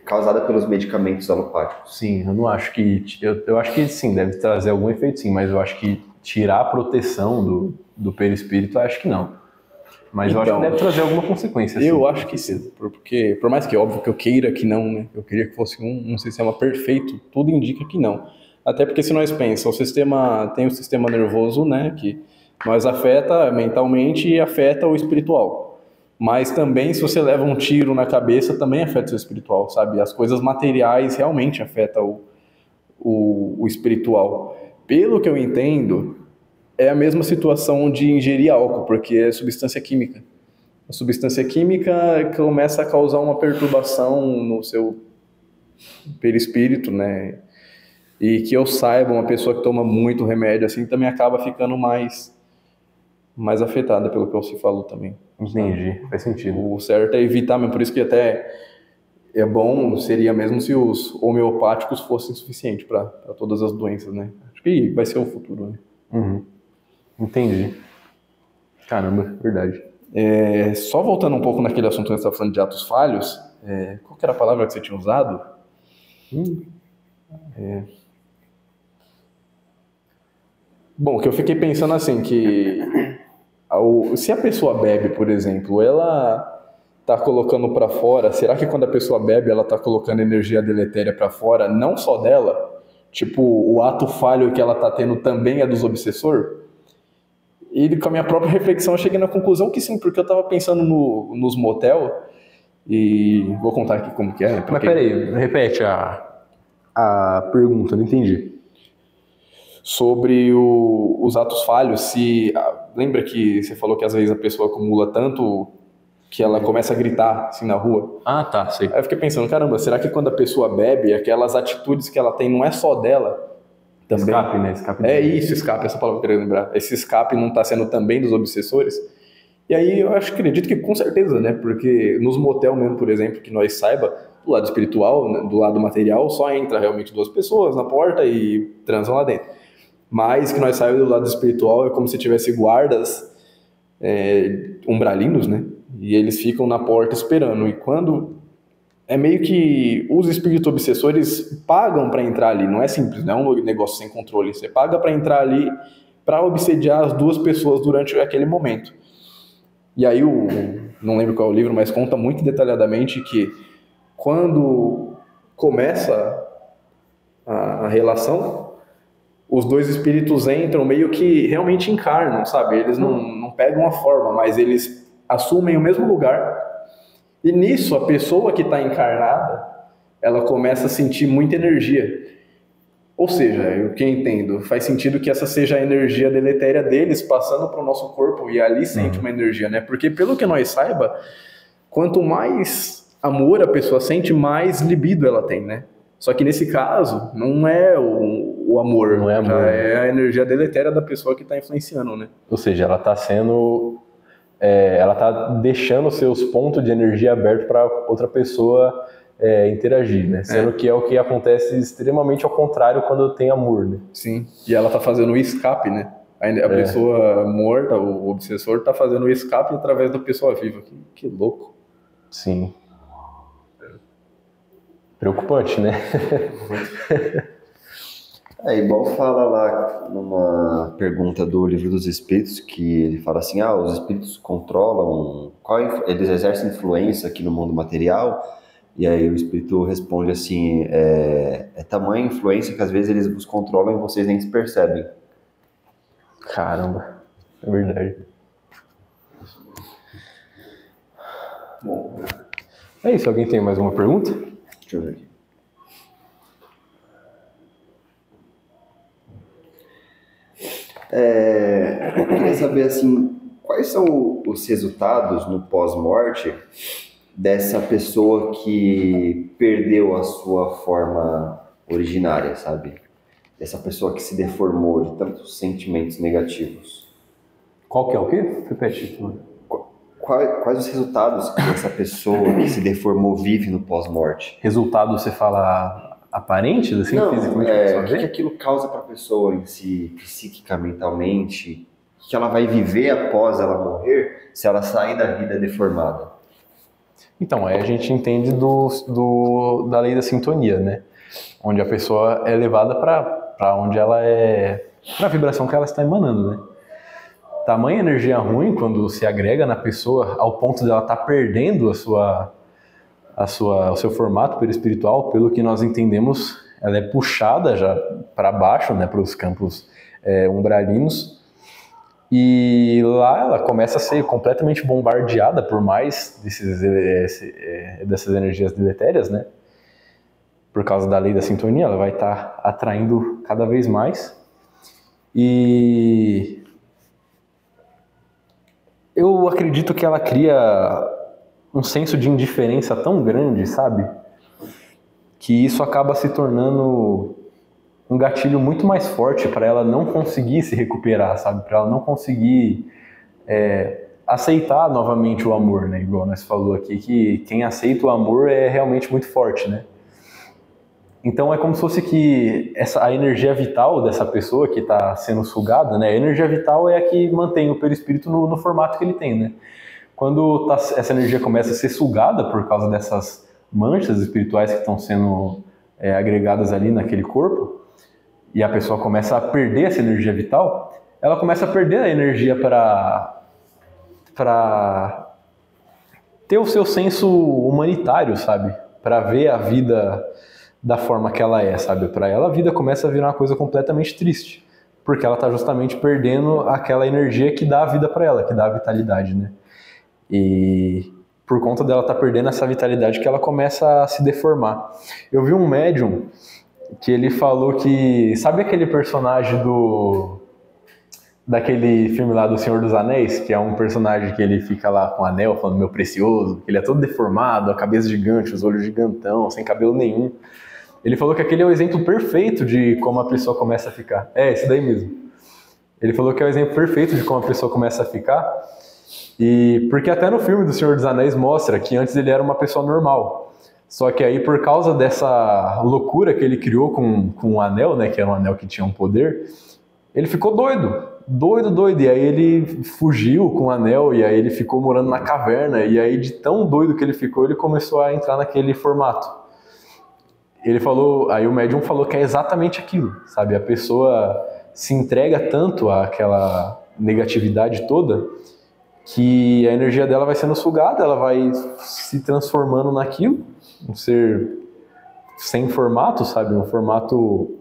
causada pelos medicamentos alopáticos. Sim, eu não acho que... Eu acho que sim, deve trazer algum efeito sim, mas eu acho que tirar a proteção do perispírito, eu acho que não. Mas eu acho que deve trazer alguma consequência. Eu acho que sim, porque por mais que é óbvio que eu queira que não, né? Eu queria que fosse um sistema perfeito, tudo indica que não. Até porque se nós pensamos, tem o sistema nervoso, né? Que nós afeta mentalmente e afeta o espiritual. Mas também se você leva um tiro na cabeça, também afeta o seu espiritual, sabe? As coisas materiais realmente afetam o espiritual. Pelo que eu entendo, é a mesma situação de ingerir álcool, porque é substância química. A substância química começa a causar uma perturbação no seu perispírito, né? E que eu saiba, uma pessoa que toma muito remédio assim também acaba ficando mais afetada, pelo que você falou também. Entendi, faz sentido. O certo é evitar mesmo, por isso que até é bom, seria mesmo se os homeopáticos fossem suficientes para todas as doenças, né? Acho que vai ser o futuro, né? Entendi. Caramba, verdade. Só voltando um pouco naquele assunto que você estava falando de atos falhos, qual que era a palavra que você tinha usado? Bom, que eu fiquei pensando assim, que se a pessoa bebe, por exemplo, ela tá colocando para fora, será que quando a pessoa bebe, ela tá colocando energia deletéria para fora, não só dela? Tipo, o ato falho que ela tá tendo também é dos obsessores? E com a minha própria reflexão eu cheguei na conclusão que sim, porque eu tava pensando nos motel, e vou contar aqui como que é. Mas peraí, repete a pergunta, não entendi. Sobre os atos falhos, lembra que você falou que às vezes a pessoa acumula tanto que ela começa a gritar assim na rua? Ah, tá, sei. Aí eu fiquei pensando, caramba, será que quando a pessoa bebe, aquelas atitudes que ela tem não é só dela? Também? Escape, né? Escape. Escape, essa palavra que eu queria lembrar. Esse escape não está sendo também dos obsessores? E aí eu acredito que com certeza, né? Porque nos motel mesmo, por exemplo, que nós saiba, do lado espiritual, né, do lado material, só entra realmente 2 pessoas na porta e transam lá dentro. Mas que nós saiba do lado espiritual é como se tivesse guardas umbralinos, né? E eles ficam na porta esperando. E quando... É meio que os espíritos obsessores pagam para entrar ali, não é simples, não é um negócio sem controle. Você paga para entrar ali para obsediar as 2 pessoas durante aquele momento. E aí, não lembro qual é o livro, mas conta muito detalhadamente que quando começa a relação, os 2 espíritos entram meio que realmente encarnam, sabe? Eles não pegam a forma, mas eles assumem o mesmo lugar. E nisso, a pessoa que está encarnada, ela começa a sentir muita energia. Ou seja, o que eu entendo, faz sentido que essa seja a energia deletéria deles passando para o nosso corpo e ali sente uma energia, né? Porque pelo que nós saiba, quanto mais amor a pessoa sente, mais libido ela tem, né? Só que nesse caso, não é o amor, não é amor, já é a energia deletéria da pessoa que está influenciando, né? Ou seja, ela está sendo... ela está deixando seus pontos de energia abertos para outra pessoa interagir, né? Sendo que é o que acontece extremamente ao contrário quando tem amor, né? Sim, e ela está fazendo o escape, né? A pessoa morta, o obsessor, está fazendo o escape através da pessoa viva. Que louco. Sim. Preocupante, né? Igual fala lá numa pergunta do Livro dos Espíritos, que ele fala assim, os espíritos controlam, eles exercem influência aqui no mundo material, e aí o espírito responde assim, é tamanha influência que às vezes eles vos controlam e vocês nem se percebem. Caramba, é verdade. Bom, é isso, alguém tem mais uma pergunta? Deixa eu ver. Eu queria saber assim, quais são os resultados no pós-morte dessa pessoa que perdeu a sua forma originária, sabe? Essa pessoa que se deformou de tantos sentimentos negativos. Qual que é o quê? Repete. Quais os resultados que essa pessoa que se deformou vive no pós-morte? Resultado, você fala aparente, assim, Não, fisicamente? o que aquilo causa para a pessoa em si, psíquica, mentalmente? O que ela vai viver após ela morrer se ela sair da vida deformada? Então, aí a gente entende da lei da sintonia, né? Onde a pessoa é levada para onde ela é, para a vibração que ela está emanando, né? Tamanha energia ruim quando se agrega na pessoa ao ponto dela estar perdendo o seu formato perispiritual, pelo que nós entendemos, ela é puxada já para baixo, né, para os campos umbralinos, e lá ela começa a ser completamente bombardeada por mais dessas energias deletérias, né? Por causa da lei da sintonia, ela vai estar atraindo cada vez mais. E eu acredito que ela cria um senso de indiferença tão grande, sabe? Que isso acaba se tornando um gatilho muito mais forte para ela não conseguir se recuperar, sabe? Para ela não conseguir aceitar novamente o amor, né? Igual nós falou aqui, que quem aceita o amor é realmente muito forte, né? Então é como se fosse que a energia vital dessa pessoa que está sendo sugada, né? A energia vital é a que mantém o perispírito no formato que ele tem, né? Quando essa energia começa a ser sugada por causa dessas manchas espirituais que estão sendo agregadas ali naquele corpo, e a pessoa começa a perder essa energia vital, ela começa a perder a energia para ter o seu senso humanitário, sabe? Para ver a vida da forma que ela é, sabe? Para ela a vida começa a virar uma coisa completamente triste, porque ela está justamente perdendo aquela energia que dá a vida para ela, que dá a vitalidade, né? E por conta dela estar perdendo essa vitalidade que ela começa a se deformar. Eu vi um médium que ele falou que, sabe aquele personagem daquele filme lá do Senhor dos Anéis, que é um personagem que ele fica lá com o anel falando meu precioso, que ele é todo deformado, a cabeça gigante, os olhos gigantão, sem cabelo nenhum. Ele falou que aquele é o exemplo perfeito de como a pessoa começa a ficar. É, esse daí mesmo. Ele falou que é o exemplo perfeito de como a pessoa começa a ficar. E porque até no filme do Senhor dos Anéis mostra que antes ele era uma pessoa normal. Só que aí por causa dessa loucura que ele criou com o anel, né, que era um anel que tinha um poder, ele ficou doido. E aí ele fugiu com o anel e aí ele ficou morando na caverna. E aí de tão doido que ele ficou, ele começou a entrar naquele formato. Ele falou, aí o médium falou que é exatamente aquilo, sabe? A pessoa se entrega tanto àquela negatividade toda que a energia dela vai sendo sugada, ela vai se transformando naquilo, um ser sem formato, sabe? Um formato,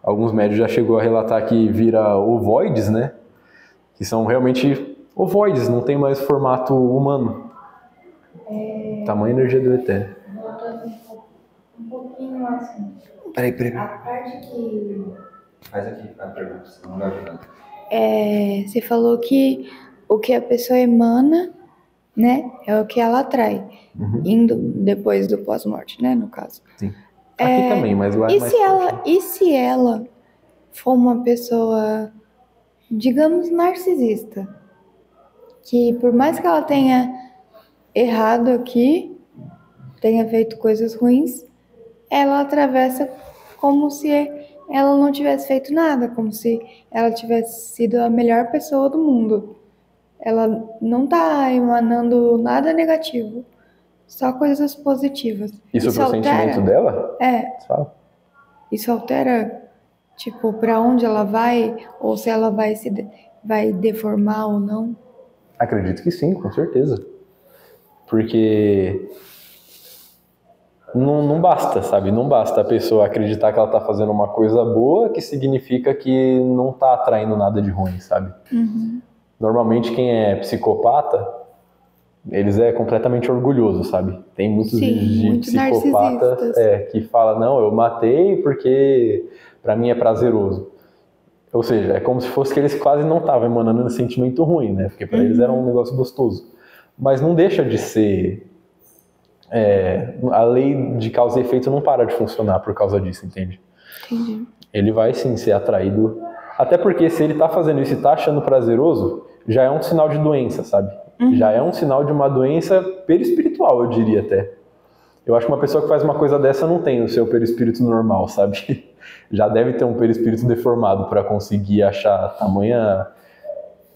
alguns médios já chegou a relatar que vira ovoides, né? Que são realmente ovoides, não tem mais formato humano. Tamanho energia deletéria. Um pouquinho assim. Peraí. A parte que... Faz aqui a pergunta, senão não vai ajudar. Você falou que o que a pessoa emana, né, é o que ela atrai, indo depois do pós-morte, né, no caso. Sim. Aqui também, mas lá é mais forte. E se ela for uma pessoa, digamos, narcisista, que por mais que ela tenha errado aqui, tenha feito coisas ruins, ela atravessa como se ela não tivesse feito nada, como se ela tivesse sido a melhor pessoa do mundo. Ela não tá emanando nada negativo, só coisas positivas. Isso pro sentimento dela? Fala. Isso altera, tipo, pra onde ela vai, ou se ela vai deformar ou não? Acredito que sim, com certeza. Porque não basta, sabe? Não basta a pessoa acreditar que ela tá fazendo uma coisa boa, que significa que não tá atraindo nada de ruim, sabe? Normalmente quem é psicopata, eles é completamente orgulhoso, sabe? Tem muitos vídeos de psicopatas que falam, não, eu matei porque pra mim é prazeroso. Ou seja, é como se fosse que eles quase não estavam emanando um sentimento ruim, né? Porque pra eles era um negócio gostoso. Mas não deixa de ser... a lei de causa e efeito não para de funcionar por causa disso, entende? Entendi. ele vai sim ser atraído. Até porque se ele tá fazendo isso e tá achando prazeroso, já é um sinal de doença, sabe? Já é um sinal de uma doença perispiritual, eu diria até. Eu acho que uma pessoa que faz uma coisa dessa não tem o seu perispírito normal, sabe? Já deve ter um perispírito deformado para conseguir achar tamanha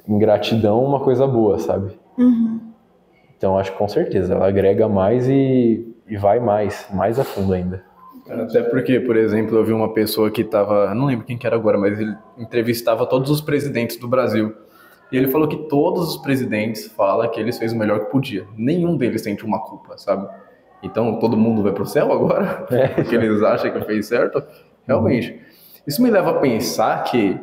ingratidão uma coisa boa, sabe? Então acho que com certeza ela agrega mais e vai mais a fundo ainda. Até porque, por exemplo, eu vi uma pessoa que estava, não lembro quem que era agora, mas ele entrevistava todos os presidentes do Brasil. E ele falou que todos os presidentes falam que eles fez o melhor que podia. Nenhum deles sente uma culpa, sabe? Então todo mundo vai pro céu agora? Porque eles acham que fez certo? Realmente. Isso me leva a pensar que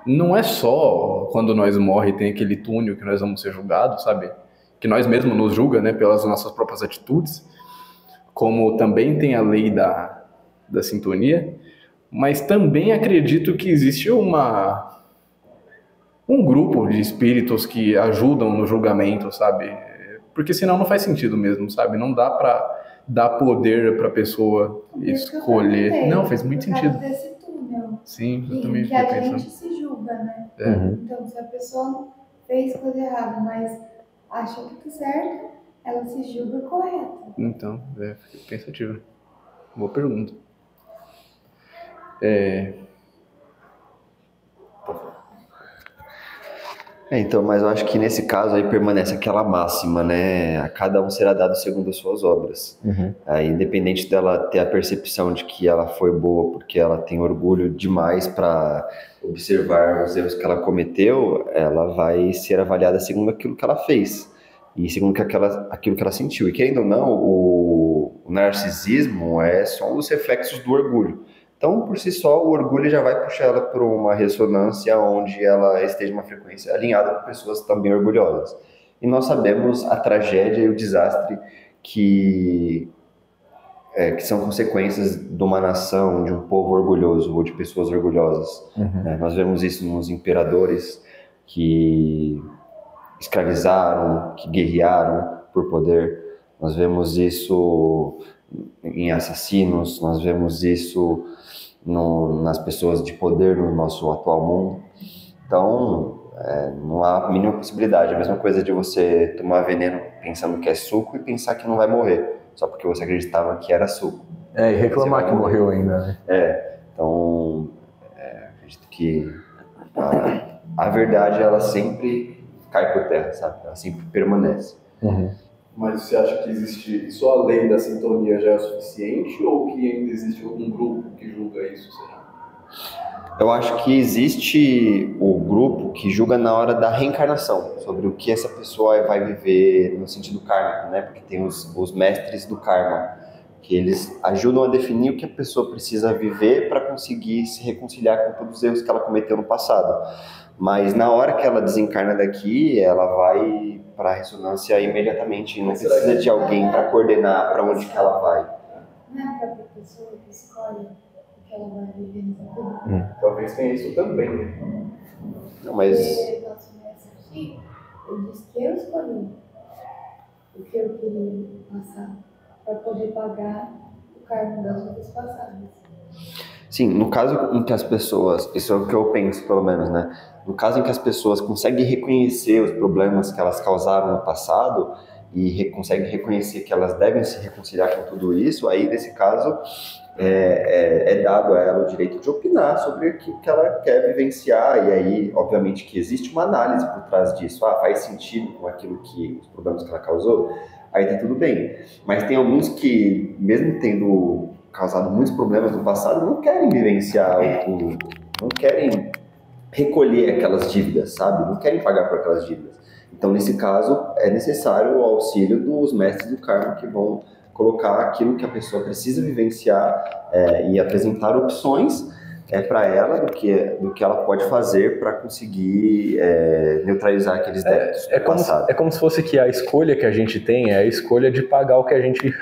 não é só quando nós morremos tem aquele túnel que nós vamos ser julgados, sabe? Que nós mesmos nos julga, né, pelas nossas próprias atitudes. Como também tem a lei da sintonia, mas também acredito que existe um grupo de espíritos que ajudam no julgamento, sabe? Porque senão não faz sentido mesmo, sabe? Não dá pra dar poder pra pessoa escolher. Não, faz muito sentido. Desse túnel. Sim, eu também Que fiquei a pensando. gente se julga, né? Uhum. Então, se a pessoa fez coisa errada, mas acha que tá certo, ela se julga correta. Então, fiquei pensativo. Boa pergunta. Então, mas eu acho que nesse caso aí permanece aquela máxima, né? A cada um será dado segundo as suas obras. Aí, independente dela ter a percepção de que ela foi boa porque ela tem orgulho demais para observar os erros que ela cometeu, ela vai ser avaliada segundo aquilo que ela fez e segundo aquilo que ela sentiu. E querendo ou não, o narcisismo é só um dos reflexos do orgulho. Então, por si só, o orgulho já vai puxar ela para uma ressonância onde ela esteja uma frequência alinhada com pessoas também orgulhosas. E nós sabemos a tragédia e o desastre que são consequências de uma nação, de um povo orgulhoso ou de pessoas orgulhosas. Nós vemos isso nos imperadores que escravizaram, que guerrearam por poder. Nós vemos isso em assassinos, nós vemos isso nas pessoas de poder no nosso atual mundo. Então, não há a mínima possibilidade. É a mesma coisa de você tomar veneno pensando que é suco e pensar que não vai morrer, só porque você acreditava que era suco. E reclamar que morreu ainda, né? Então, acredito que a verdade, ela sempre cai por terra, sabe? Ela sempre permanece. Mas você acha que existe só a lei da sintonia já é o suficiente ou que ainda existe algum grupo que julga isso, será? Eu acho que existe o grupo que julga na hora da reencarnação, sobre o que essa pessoa vai viver no sentido kármico, né? Porque tem os mestres do karma, que eles ajudam a definir o que a pessoa precisa viver para conseguir se reconciliar com todos os erros que ela cometeu no passado. Mas na hora que ela desencarna daqui, ela vai para a ressonância imediatamente, não precisa de alguém para coordenar para onde que ela vai. Não é a própria pessoa que escolhe o que ela vai viver nessa vida? Talvez tenha isso também, né? Não, mas Porque nosso mestre aqui, ele disse que eu escolhi o que eu queria passar para poder pagar o karma das vidas passadas. sim, no caso em que as pessoas, isso é o que eu penso pelo menos, né? No caso em que as pessoas conseguem reconhecer os problemas que elas causaram no passado e conseguem reconhecer que elas devem se reconciliar com tudo isso, aí nesse caso é dado a ela o direito de opinar sobre aquilo que ela quer vivenciar, e aí obviamente que existe uma análise por trás disso, faz sentido com aquilo que, os problemas que ela causou, aí tá tudo bem. Mas tem alguns que, mesmo tendo causado muitos problemas no passado, não querem vivenciar não querem recolher aquelas dívidas, sabe? Não querem pagar por aquelas dívidas. Então, nesse caso, é necessário o auxílio dos mestres do karma, que vão colocar aquilo que a pessoa precisa vivenciar e apresentar opções para ela do que ela pode fazer para conseguir neutralizar aqueles débitos do passado. É como se fosse que a escolha que a gente tem é a escolha de pagar o que a gente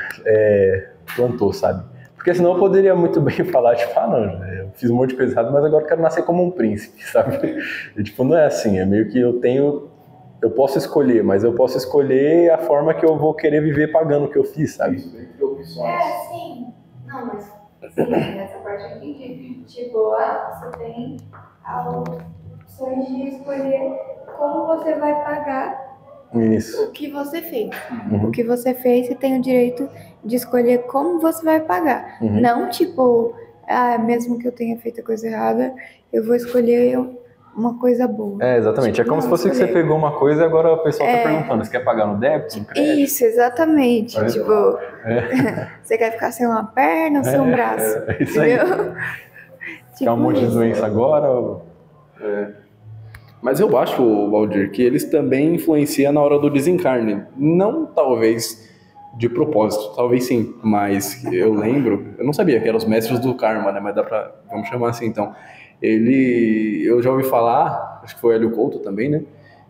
plantou, sabe? Porque senão eu poderia muito bem falar, tipo, não, eu fiz um monte de coisa errada, mas agora eu quero nascer como um príncipe, sabe? E, tipo, não é assim, é meio que eu posso escolher, mas eu posso escolher a forma que eu vou querer viver pagando o que eu fiz, sabe? Sim. Não, mas Sim, essa parte eu entendi. Tipo, você tem opções de escolher como você vai pagar Isso. o que você fez. Uhum. O que você fez, você tem o direito de escolher como você vai pagar. Uhum. Não tipo, mesmo que eu tenha feito a coisa errada, eu vou escolher uma coisa boa. Exatamente. Tipo, É como não, se fosse que você escolher. pegou uma coisa e agora o pessoal tá perguntando, você quer pagar no débito, no crédito? Isso, exatamente. É. Tipo, você quer ficar sem uma perna ou sem um braço? É isso aí. Entendeu? Quer um monte de doença agora? Ou... Mas eu acho, Valdir, que eles também influenciam na hora do desencarne. Não talvez de propósito, talvez sim, mas eu lembro, eu não sabia que eram os mestres do karma, né? Mas dá pra, vamos chamar assim então. Eu já ouvi falar, acho que foi Hélio Couto também, né?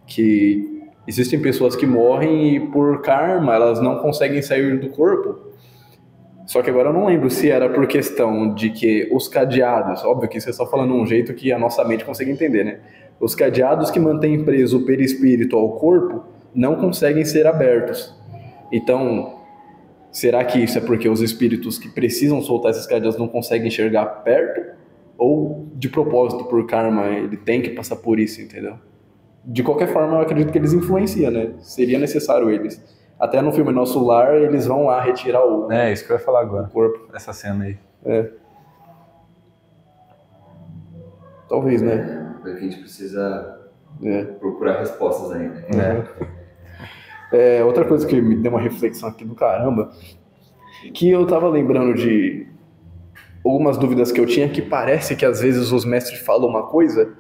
Que existem pessoas que morrem e por karma elas não conseguem sair do corpo. Só que agora eu não lembro se era por questão de que os cadeados, óbvio que isso é só falando um jeito que a nossa mente consegue entender, né? Os cadeados que mantêm preso o perispírito ao corpo não conseguem ser abertos. Então, será que isso é porque os espíritos que precisam soltar esses cadeados não conseguem enxergar perto? Ou, de propósito, por karma, ele tem que passar por isso, entendeu? De qualquer forma, eu acredito que eles influenciam, né? Seria necessário eles. Até no filme Nosso Lar, eles vão lá retirar o isso que eu ia falar agora. corpo. Essa cena aí. Talvez, né? Porque a gente precisa É. procurar respostas ainda. Outra coisa que me deu uma reflexão aqui do caramba, que eu tava lembrando de algumas dúvidas que eu tinha, que parece que às vezes os mestres falam uma coisa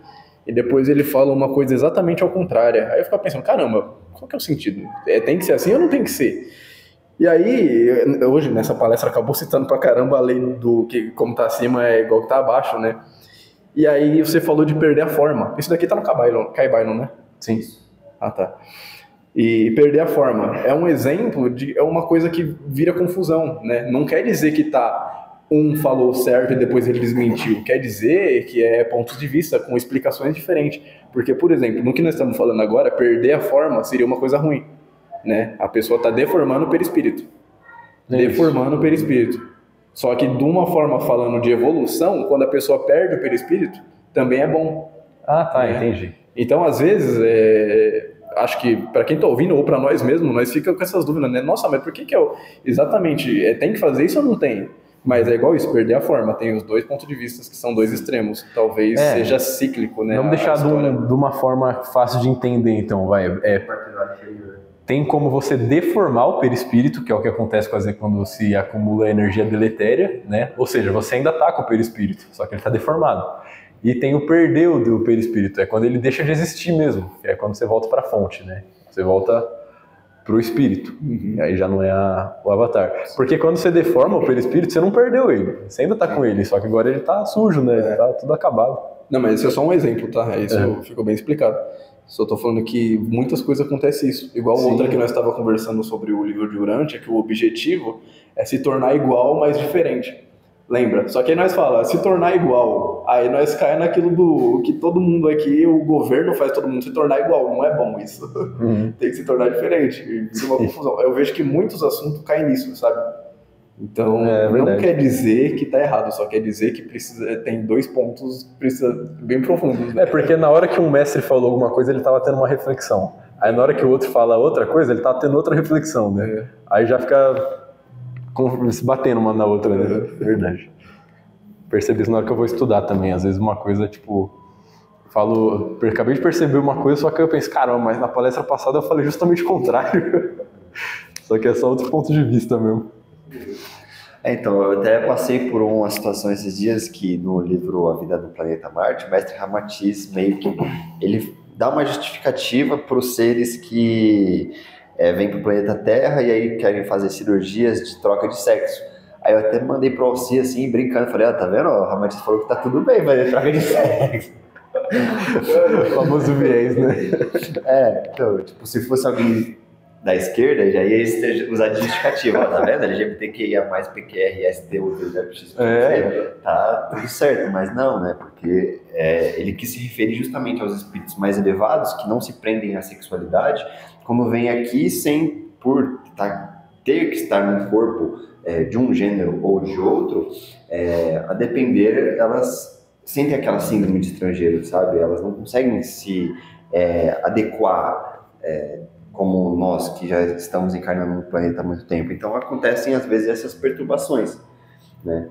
e depois ele fala uma coisa exatamente ao contrário. Aí eu ficava pensando, caramba, qual que é o sentido? Tem que ser assim ou não tem que ser? E aí, hoje nessa palestra acabou citando pra caramba a lei do que como tá acima é igual que tá abaixo, né? E aí você falou de perder a forma. Isso daqui tá no Kaibailon, né? Sim. Ah, tá. E perder a forma é um exemplo de uma coisa que vira confusão, né? Não quer dizer que um falou certo e depois ele desmentiu. Quer dizer que é pontos de vista com explicações diferentes. Porque, por exemplo, no que nós estamos falando agora, perder a forma seria uma coisa ruim, né? A pessoa está deformando o perispírito. Deformando o perispírito. Só que de uma forma falando de evolução, quando a pessoa perde o perispírito, também é bom. Ah, tá, né? entendi. Então, às vezes, acho que para quem tá ouvindo ou para nós mesmos, nós fica com essas dúvidas, né? Nossa, mas por que exatamente tem que fazer isso ou não tem? Mas é igual isso, perder a forma. Tem os dois pontos de vista que são dois extremos. Talvez seja cíclico, né? Vamos deixar de uma forma fácil de entender, então, vai. Tem como você deformar o perispírito, que é o que acontece quando se acumula energia deletéria, né? Ou seja, você ainda tá com o perispírito, só que ele tá deformado. E tem o perder do perispírito, é quando ele deixa de existir mesmo, que é quando você volta para a fonte, né? Você volta pro espírito, e aí já não é o avatar. Porque quando você deforma o perispírito, você não perdeu ele, você ainda tá com ele, só que agora ele tá sujo, né? Ele tá tudo acabado. Não, mas esse é só um exemplo, tá? Isso ficou bem explicado. Só tô falando que muitas coisas acontecem isso. Igual outra que nós estávamos conversando sobre o livro de Urantia, que o objetivo é se tornar igual, mas diferente. Lembra? Só que aí nós falamos, se tornar igual, aí nós caímos naquilo do que todo mundo aqui, o governo faz todo mundo se tornar igual, não é bom isso. Tem que se tornar diferente, vira uma confusão. Eu vejo que muitos assuntos caem nisso, sabe? Então, não quer dizer que tá errado, só quer dizer que tem dois pontos bem profundos. Né? Porque na hora que um mestre falou alguma coisa, ele tava tendo uma reflexão. Aí na hora que o outro fala outra coisa, ele tá tendo outra reflexão, né? Aí já fica se batendo uma na outra, né? Verdade. Percebi isso na hora que eu vou estudar também. Às vezes uma coisa, tipo... acabei de perceber uma coisa, só que eu penso, caramba, mas na palestra passada eu falei justamente o contrário. Só que é só outro ponto de vista mesmo. Então, eu até passei por uma situação esses dias que no livro A Vida no Planeta Marte, o mestre Ramatiz meio que ele dá uma justificativa para os seres que vêm para o planeta Terra e aí querem fazer cirurgias de troca de sexo. Aí eu até mandei para o Alci assim, brincando, falei, tá vendo? O Ramatiz falou que tá tudo bem fazer troca de sexo. O famoso viés, né? Então, tipo, se fosse alguém da esquerda, já ia usar de justificativa, ó, tá vendo? LGBTQIA+, PQR, STU, tá tudo certo, mas não, né? Porque ele quis se referir justamente aos espíritos mais elevados, que não se prendem à sexualidade, como vem aqui por estar ter que estar num corpo de um gênero ou de outro, a depender, elas sentem aquela síndrome de estrangeiro, sabe? Elas não conseguem se adequar como nós que já estamos encarnando no planeta há muito tempo. Então acontecem às vezes essas perturbações, né?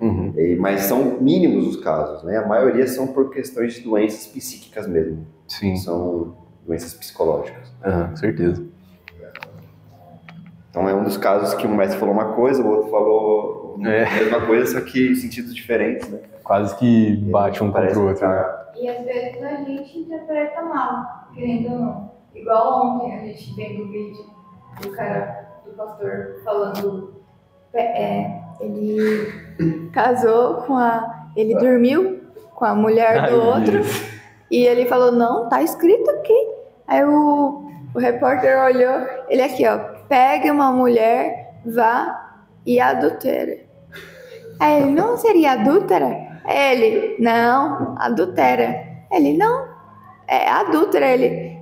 Mas são mínimos os casos, né? A maioria são por questões de doenças psíquicas mesmo. Sim. São doenças psicológicas. Com certeza. Então é um dos casos que o mestre falou uma coisa, o outro falou a mesma coisa, só que em sentidos diferentes, né? Quase que bate um contra o outro. E às vezes a gente interpreta mal, querendo ou não. Igual ontem a gente vendo o vídeo do pastor falando, ele casou ele dormiu com a mulher do outro, e ele falou, não, tá escrito aqui. Aí o repórter olhou, ele aqui, ó, pegue uma mulher, vá e adultera. Aí ele, não seria adúltera? Ele, não, adultera. Ele, não, é adúltera. Ele,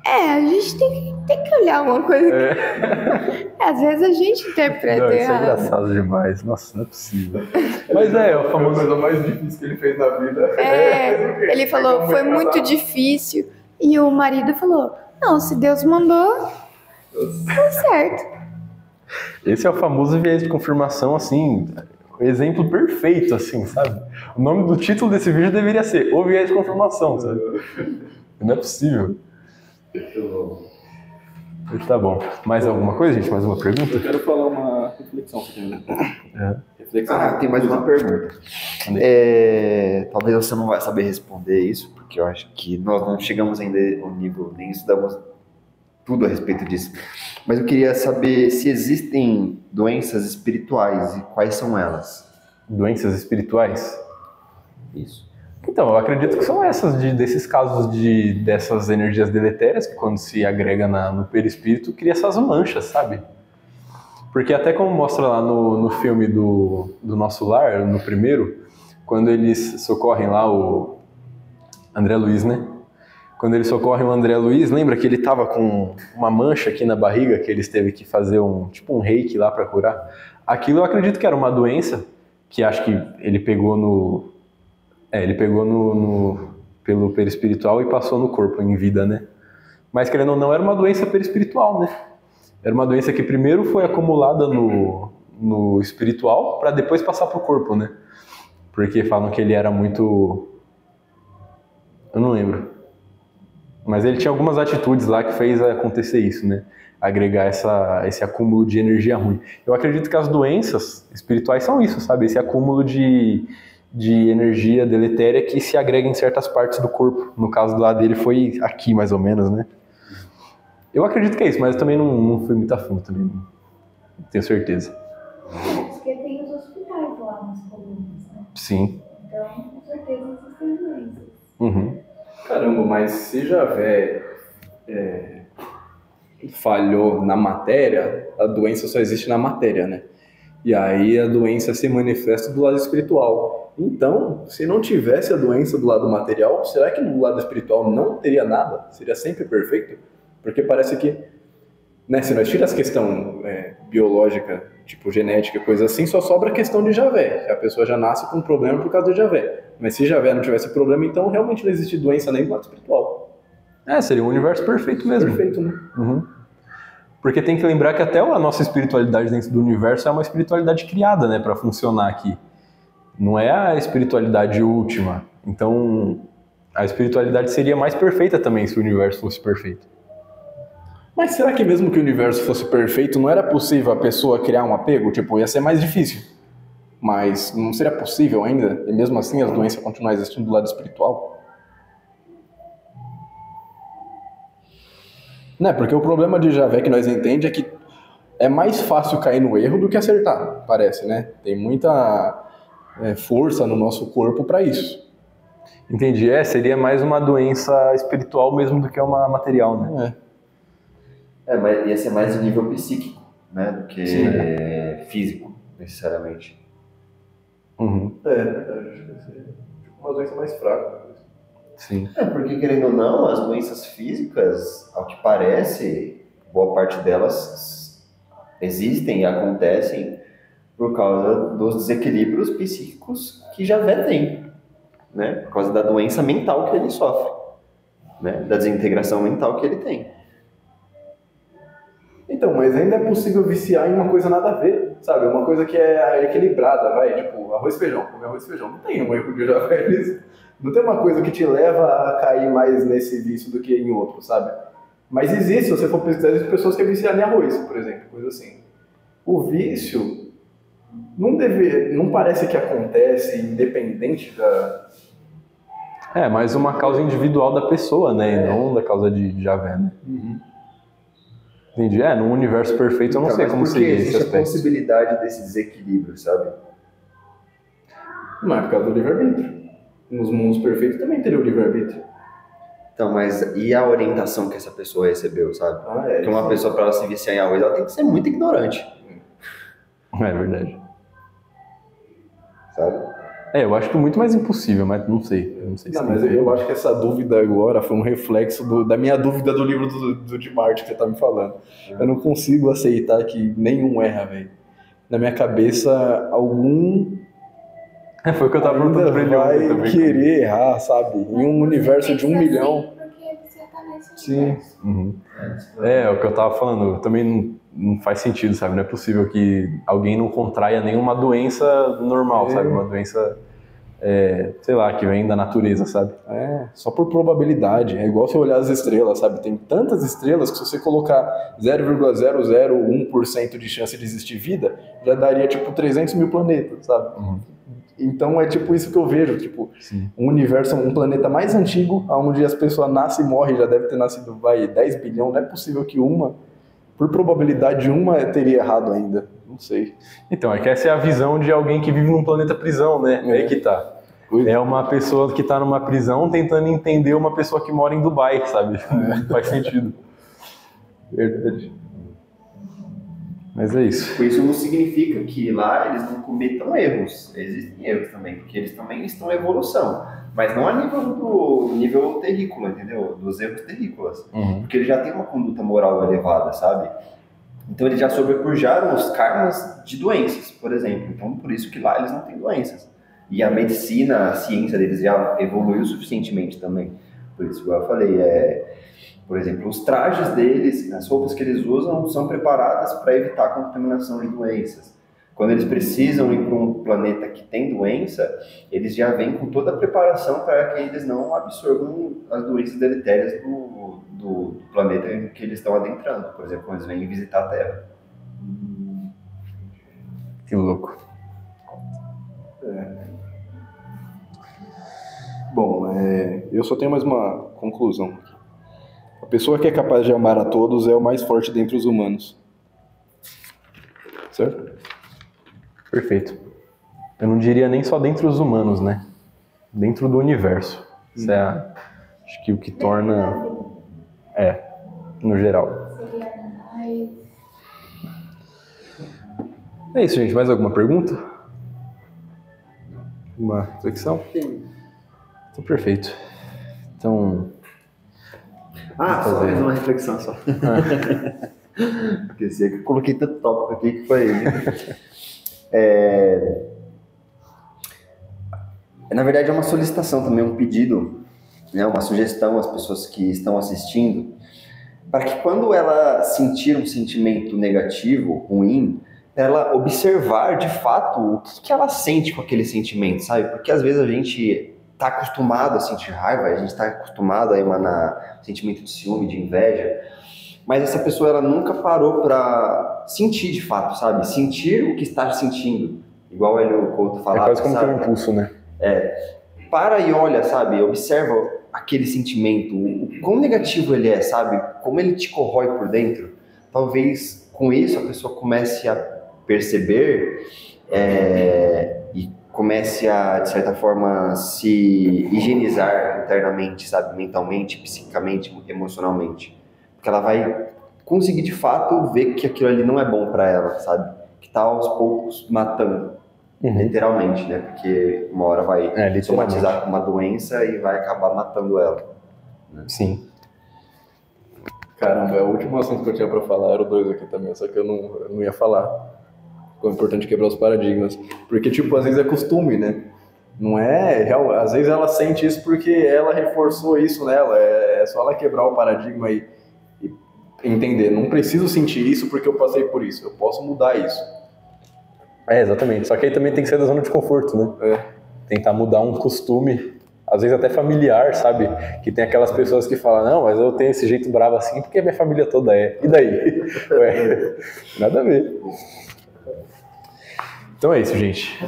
a gente tem que olhar alguma coisa. Às vezes a gente interpreta Não, isso é errado. engraçado demais. Nossa, não é possível. Mas é o famoso... A coisa mais difícil que ele fez na vida. Ele falou, foi muito difícil. E o marido falou, não, se Deus mandou, tá certo. Esse é o famoso viés de confirmação, assim, o exemplo perfeito, assim, sabe? O nome do título desse vídeo deveria ser O Viés de Confirmação, sabe? Não é possível. Tá bom. Mais alguma coisa, gente? Mais uma pergunta? Eu quero falar uma reflexão aqui. Reflexão. Tem mais uma pergunta. Talvez você não vai saber responder isso, porque eu acho que nós não chegamos ainda ao nível, nem estudamos tudo a respeito disso. Mas eu queria saber se existem doenças espirituais e quais são elas. Doenças espirituais? Isso. Então, eu acredito que são desses casos dessas energias deletérias que quando se agrega no perispírito, cria essas manchas, sabe? Porque até como mostra lá no filme do Nosso Lar, no primeiro, quando eles socorrem lá o André Luiz, né? Quando eles socorrem o André Luiz, lembra que ele tava com uma mancha aqui na barriga, que eles teve que fazer um reiki lá para curar? Aquilo eu acredito que era uma doença, que acho que ele pegou pelo perispiritual e passou no corpo em vida, né? Mas querendo ou não, era uma doença perispiritual, né? Era uma doença que primeiro foi acumulada no espiritual para depois passar pro corpo, né? Porque falam que ele era muito... Eu não lembro. Mas ele tinha algumas atitudes lá que fez acontecer isso, né? Agregar esse acúmulo de energia ruim. Eu acredito que as doenças espirituais são isso, sabe? Esse acúmulo de energia deletéria que se agrega em certas partes do corpo. No caso lá dele foi aqui, mais ou menos, né? Eu acredito que é isso, mas eu também não fui muito a fundo, também não tenho certeza. Porque tem os hospitais lá nas colunas, né? Sim. Então, com certeza existem doenças. Uhum. Caramba, mas se Javé falhou na matéria, a doença só existe na matéria, né? E aí a doença se manifesta do lado espiritual. Então, se não tivesse a doença do lado material, será que do lado espiritual não teria nada? Seria sempre perfeito? Porque parece que, né, se nós tiramos a questão biológica, tipo genética, coisa assim, só sobra a questão de Javé. A pessoa já nasce com um problema por causa de Javé. Mas se Javé não tivesse problema, então realmente não existe doença nem do lado espiritual. Seria um universo perfeito mesmo. Perfeito, né? Uhum. Porque tem que lembrar que até a nossa espiritualidade dentro do universo é uma espiritualidade criada, né, para funcionar aqui. Não é a espiritualidade última. Então, a espiritualidade seria mais perfeita também se o universo fosse perfeito. Mas será que mesmo que o universo fosse perfeito, não era possível a pessoa criar um apego? Tipo, ia ser mais difícil. Mas não seria possível ainda? E mesmo assim as doenças continuam existindo do lado espiritual? Né? Porque o problema de Javé que nós entendemos é que é mais fácil cair no erro do que acertar, parece, né? Tem muita força no nosso corpo para isso. Entendi. Seria mais uma doença espiritual mesmo do que uma material, né? Mas ia ser mais o nível psíquico, né? Do que físico, necessariamente. Uhum. Acho que seria uma doença mais fraca. Sim. Porque, querendo ou não, as doenças físicas, ao que parece, boa parte delas existem e acontecem por causa dos desequilíbrios psíquicos que Javé tem, né? Por causa da doença mental que ele sofre, né? Da desintegração mental que ele tem. Então, mas ainda é possível viciar em uma coisa nada a ver, sabe? Uma coisa que é equilibrada, vai, tipo, arroz e feijão, comer arroz e feijão. Não tem um erro de Javé nisso. Não tem uma coisa que te leva a cair mais nesse vício do que em outro, sabe? Mas existe, se você for pesquisar, existem pessoas que é viciar em arroz, por exemplo, coisa assim. O vício não parece que acontece independente da... É, mais uma causa individual da pessoa, né? E não da causa de Javé, né? Entendi. Num universo perfeito eu não sei como seria esse existe a aspecto. possibilidade desse desequilíbrio, sabe? Não é por causa do livre-arbítrio. Nos mundos perfeitos também teria o livre-arbítrio. Então, mas e a orientação que essa pessoa recebeu, sabe? Porque uma pessoa, para ela se viciar em arroz, ela tem que ser muito ignorante, É verdade. sabe? Eu acho que muito mais impossível, mas não sei. Eu não sei se Não, tem mas como. eu acho que essa dúvida agora foi um reflexo da minha dúvida do livro do de Marte que você tá me falando. Eu não consigo aceitar que nenhum erra, velho. Na minha cabeça, algum Foi o que eu tava perguntando pra ele ontem vai também. querer errar, sabe? Em um universo de 1 milhão. Porque você tá nesse Sim. universo. Uhum. É o que eu tava falando. Também não faz sentido, sabe? Não é possível que alguém não contraia nenhuma doença normal, sabe? Uma doença, sei lá, que vem da natureza, sabe? Só por probabilidade. É igual você olhar as estrelas, sabe? Tem tantas estrelas que se você colocar 0,001% de chance de existir vida, já daria tipo 300 mil planetas, sabe? Então é tipo isso que eu vejo, tipo, um universo, um planeta mais antigo, onde as pessoas nascem e morrem, já deve ter nascido, 10 bilhões, não é possível que por probabilidade, uma teria errado ainda, não sei. Então, é que essa é a visão de alguém que vive num planeta prisão, né? É aí que tá. É uma pessoa que tá numa prisão tentando entender uma pessoa que mora em Dubai, sabe? Não faz sentido. Verdade. Mas é isso. Isso não significa que lá eles não cometam erros. Existem erros também, porque eles também estão em evolução. Mas não a nível terrícola, entendeu? Dos erros terrícolas. Porque eles já têm uma conduta moral elevada, sabe? Então eles já sobrepujaram os karmas de doenças, por exemplo. Então por isso que lá eles não têm doenças. E a medicina, a ciência deles já evoluiu suficientemente também. Por isso, igual eu falei, por exemplo, os trajes deles, as roupas que eles usam são preparadas para evitar a contaminação de doenças. Quando eles precisam ir para um planeta que tem doença, eles já vêm com toda a preparação para que eles não absorvam as doenças deletérias do planeta em que eles estão adentrando. Por exemplo, quando eles vêm visitar a Terra. Que louco. Bom, eu só tenho mais uma conclusão aqui. A pessoa que é capaz de amar a todos é o mais forte dentre os humanos. Certo? Perfeito. Eu não diria nem só dentro dos humanos, né? Dentro do universo. Isso acho que o que torna... no geral. Seria mais. É isso, gente. Mais alguma pergunta? Uma reflexão? Então, perfeito. Então... Só mais uma reflexão só. Porque se eu coloquei tanto tópico aqui que foi... Na verdade é uma solicitação também, um pedido, né, uma sugestão às pessoas que estão assistindo, para que quando ela sentir um sentimento negativo, ruim, ela observar de fato o que ela sente com aquele sentimento, sabe? Porque às vezes a gente está acostumado a sentir raiva, a gente está acostumado a emanar sentimento de ciúme, de inveja, mas essa pessoa ela nunca parou para sentir de fato, sabe? Sentir o que está sentindo, igual o Hélio Couto falava. quase como sabe? um impulso, né? Para e olha, sabe? Observa aquele sentimento, o quão negativo ele é, sabe? Como ele te corrói por dentro. Talvez com isso a pessoa comece a perceber e comece a, de certa forma, se higienizar internamente, sabe? Mentalmente, psicicamente, emocionalmente. Porque ela vai conseguir, de fato, ver que aquilo ali não é bom para ela, sabe? Que tá aos poucos matando. Literalmente, né? Porque uma hora vai somatizar com uma doença e vai acabar matando ela. Né? Sim. Caramba, é o último assunto que eu tinha pra falar, era o 2 aqui também, só que eu não ia falar. Ficou importante quebrar os paradigmas. Porque, tipo, às vezes é costume, né? Não é real. Às vezes ela sente isso porque ela reforçou isso nela. É só ela quebrar o paradigma e entender. Não preciso sentir isso porque eu passei por isso. Eu posso mudar isso. Exatamente. Só que aí também tem que ser da zona de conforto, né? Tentar mudar um costume, às vezes até familiar, sabe? Que tem aquelas pessoas que falam, não, mas eu tenho esse jeito bravo assim porque a minha família toda é. E daí? Ué, nada a ver. Então é isso, gente.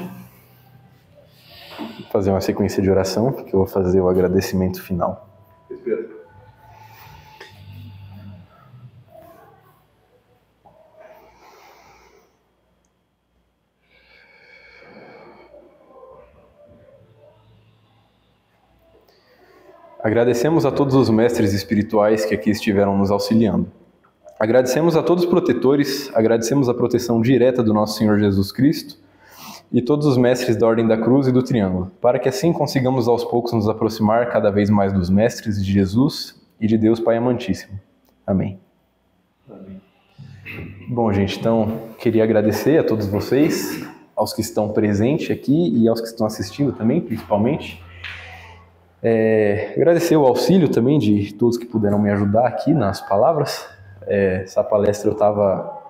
Vou fazer uma sequência de oração, porque eu vou fazer o agradecimento final. Respira. Agradecemos a todos os mestres espirituais que aqui estiveram nos auxiliando. Agradecemos a todos os protetores, agradecemos a proteção direta do nosso Senhor Jesus Cristo e todos os mestres da Ordem da Cruz e do Triângulo, para que assim consigamos aos poucos nos aproximar cada vez mais dos mestres de Jesus e de Deus Pai Amantíssimo. Amém. Amém. Bom, gente, então queria agradecer a todos vocês, aos que estão presentes aqui e aos que estão assistindo também, principalmente. Agradecer o auxílio também de todos que puderam me ajudar aqui nas palavras. Essa palestra eu estava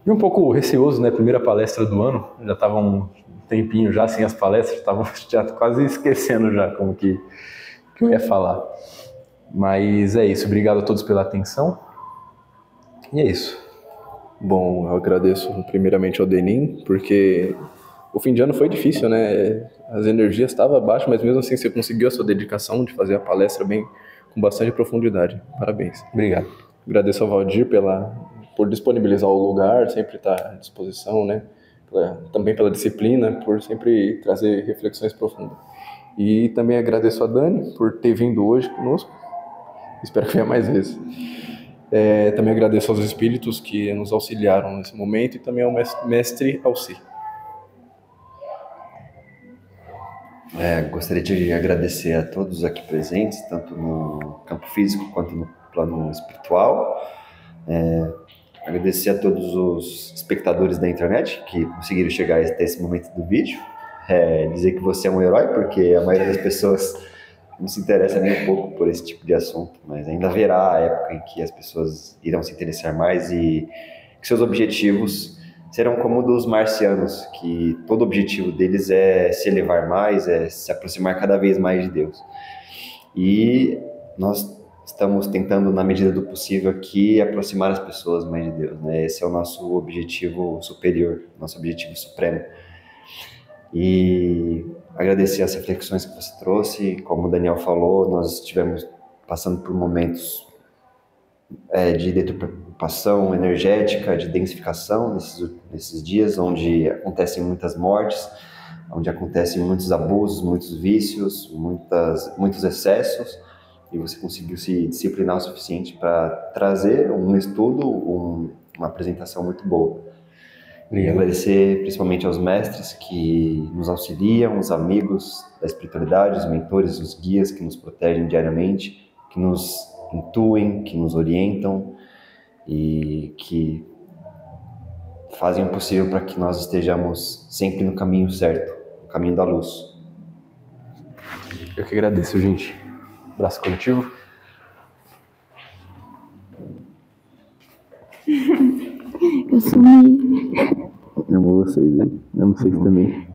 um pouco receoso, né? Primeira palestra do ano, já estava um tempinho já sem as palestras, estava já quase esquecendo já como que eu ia falar. Mas é isso, obrigado a todos pela atenção. E é isso. Bom, eu agradeço primeiramente ao Denim, porque o fim de ano foi difícil, né? As energias estavam baixas, mas mesmo assim você conseguiu a sua dedicação de fazer a palestra bem, com bastante profundidade. Parabéns. Obrigado. Agradeço ao Valdir por disponibilizar o lugar, sempre estar à disposição, né? Também pela disciplina, por sempre trazer reflexões profundas. E também agradeço a Dani por ter vindo hoje conosco. Espero que venha mais vezes. Também agradeço aos espíritos que nos auxiliaram nesse momento e também ao mestre Alci. Gostaria de agradecer a todos aqui presentes, tanto no campo físico quanto no plano espiritual. Agradecer a todos os espectadores da internet que conseguiram chegar até esse momento do vídeo. Dizer que você é um herói, porque a maioria das pessoas não se interessa nem um pouco por esse tipo de assunto, mas ainda haverá a época em que as pessoas irão se interessar mais e que seus objetivos serão como o dos marcianos, que todo objetivo deles é se elevar mais, é se aproximar cada vez mais de Deus. E nós estamos tentando, na medida do possível aqui, aproximar as pessoas mais de Deus, né? Esse é o nosso objetivo superior, nosso objetivo supremo. E agradecer as reflexões que você trouxe. Como o Daniel falou, nós estivemos passando por momentos de deturpação energética, de densificação nesses dias, onde acontecem muitas mortes, onde acontecem muitos abusos, muitos vícios, muitos excessos, e você conseguiu se disciplinar o suficiente para trazer um estudo, uma apresentação muito boa. E agradecer principalmente aos mestres que nos auxiliam, os amigos da espiritualidade, os mentores, os guias que nos protegem diariamente, que nos intuem, que nos orientam e que fazem o possível para que nós estejamos sempre no caminho certo, no caminho da luz. Eu que agradeço, gente. Abraço coletivo. Eu sumi. Amo vocês, né? Amo vocês também.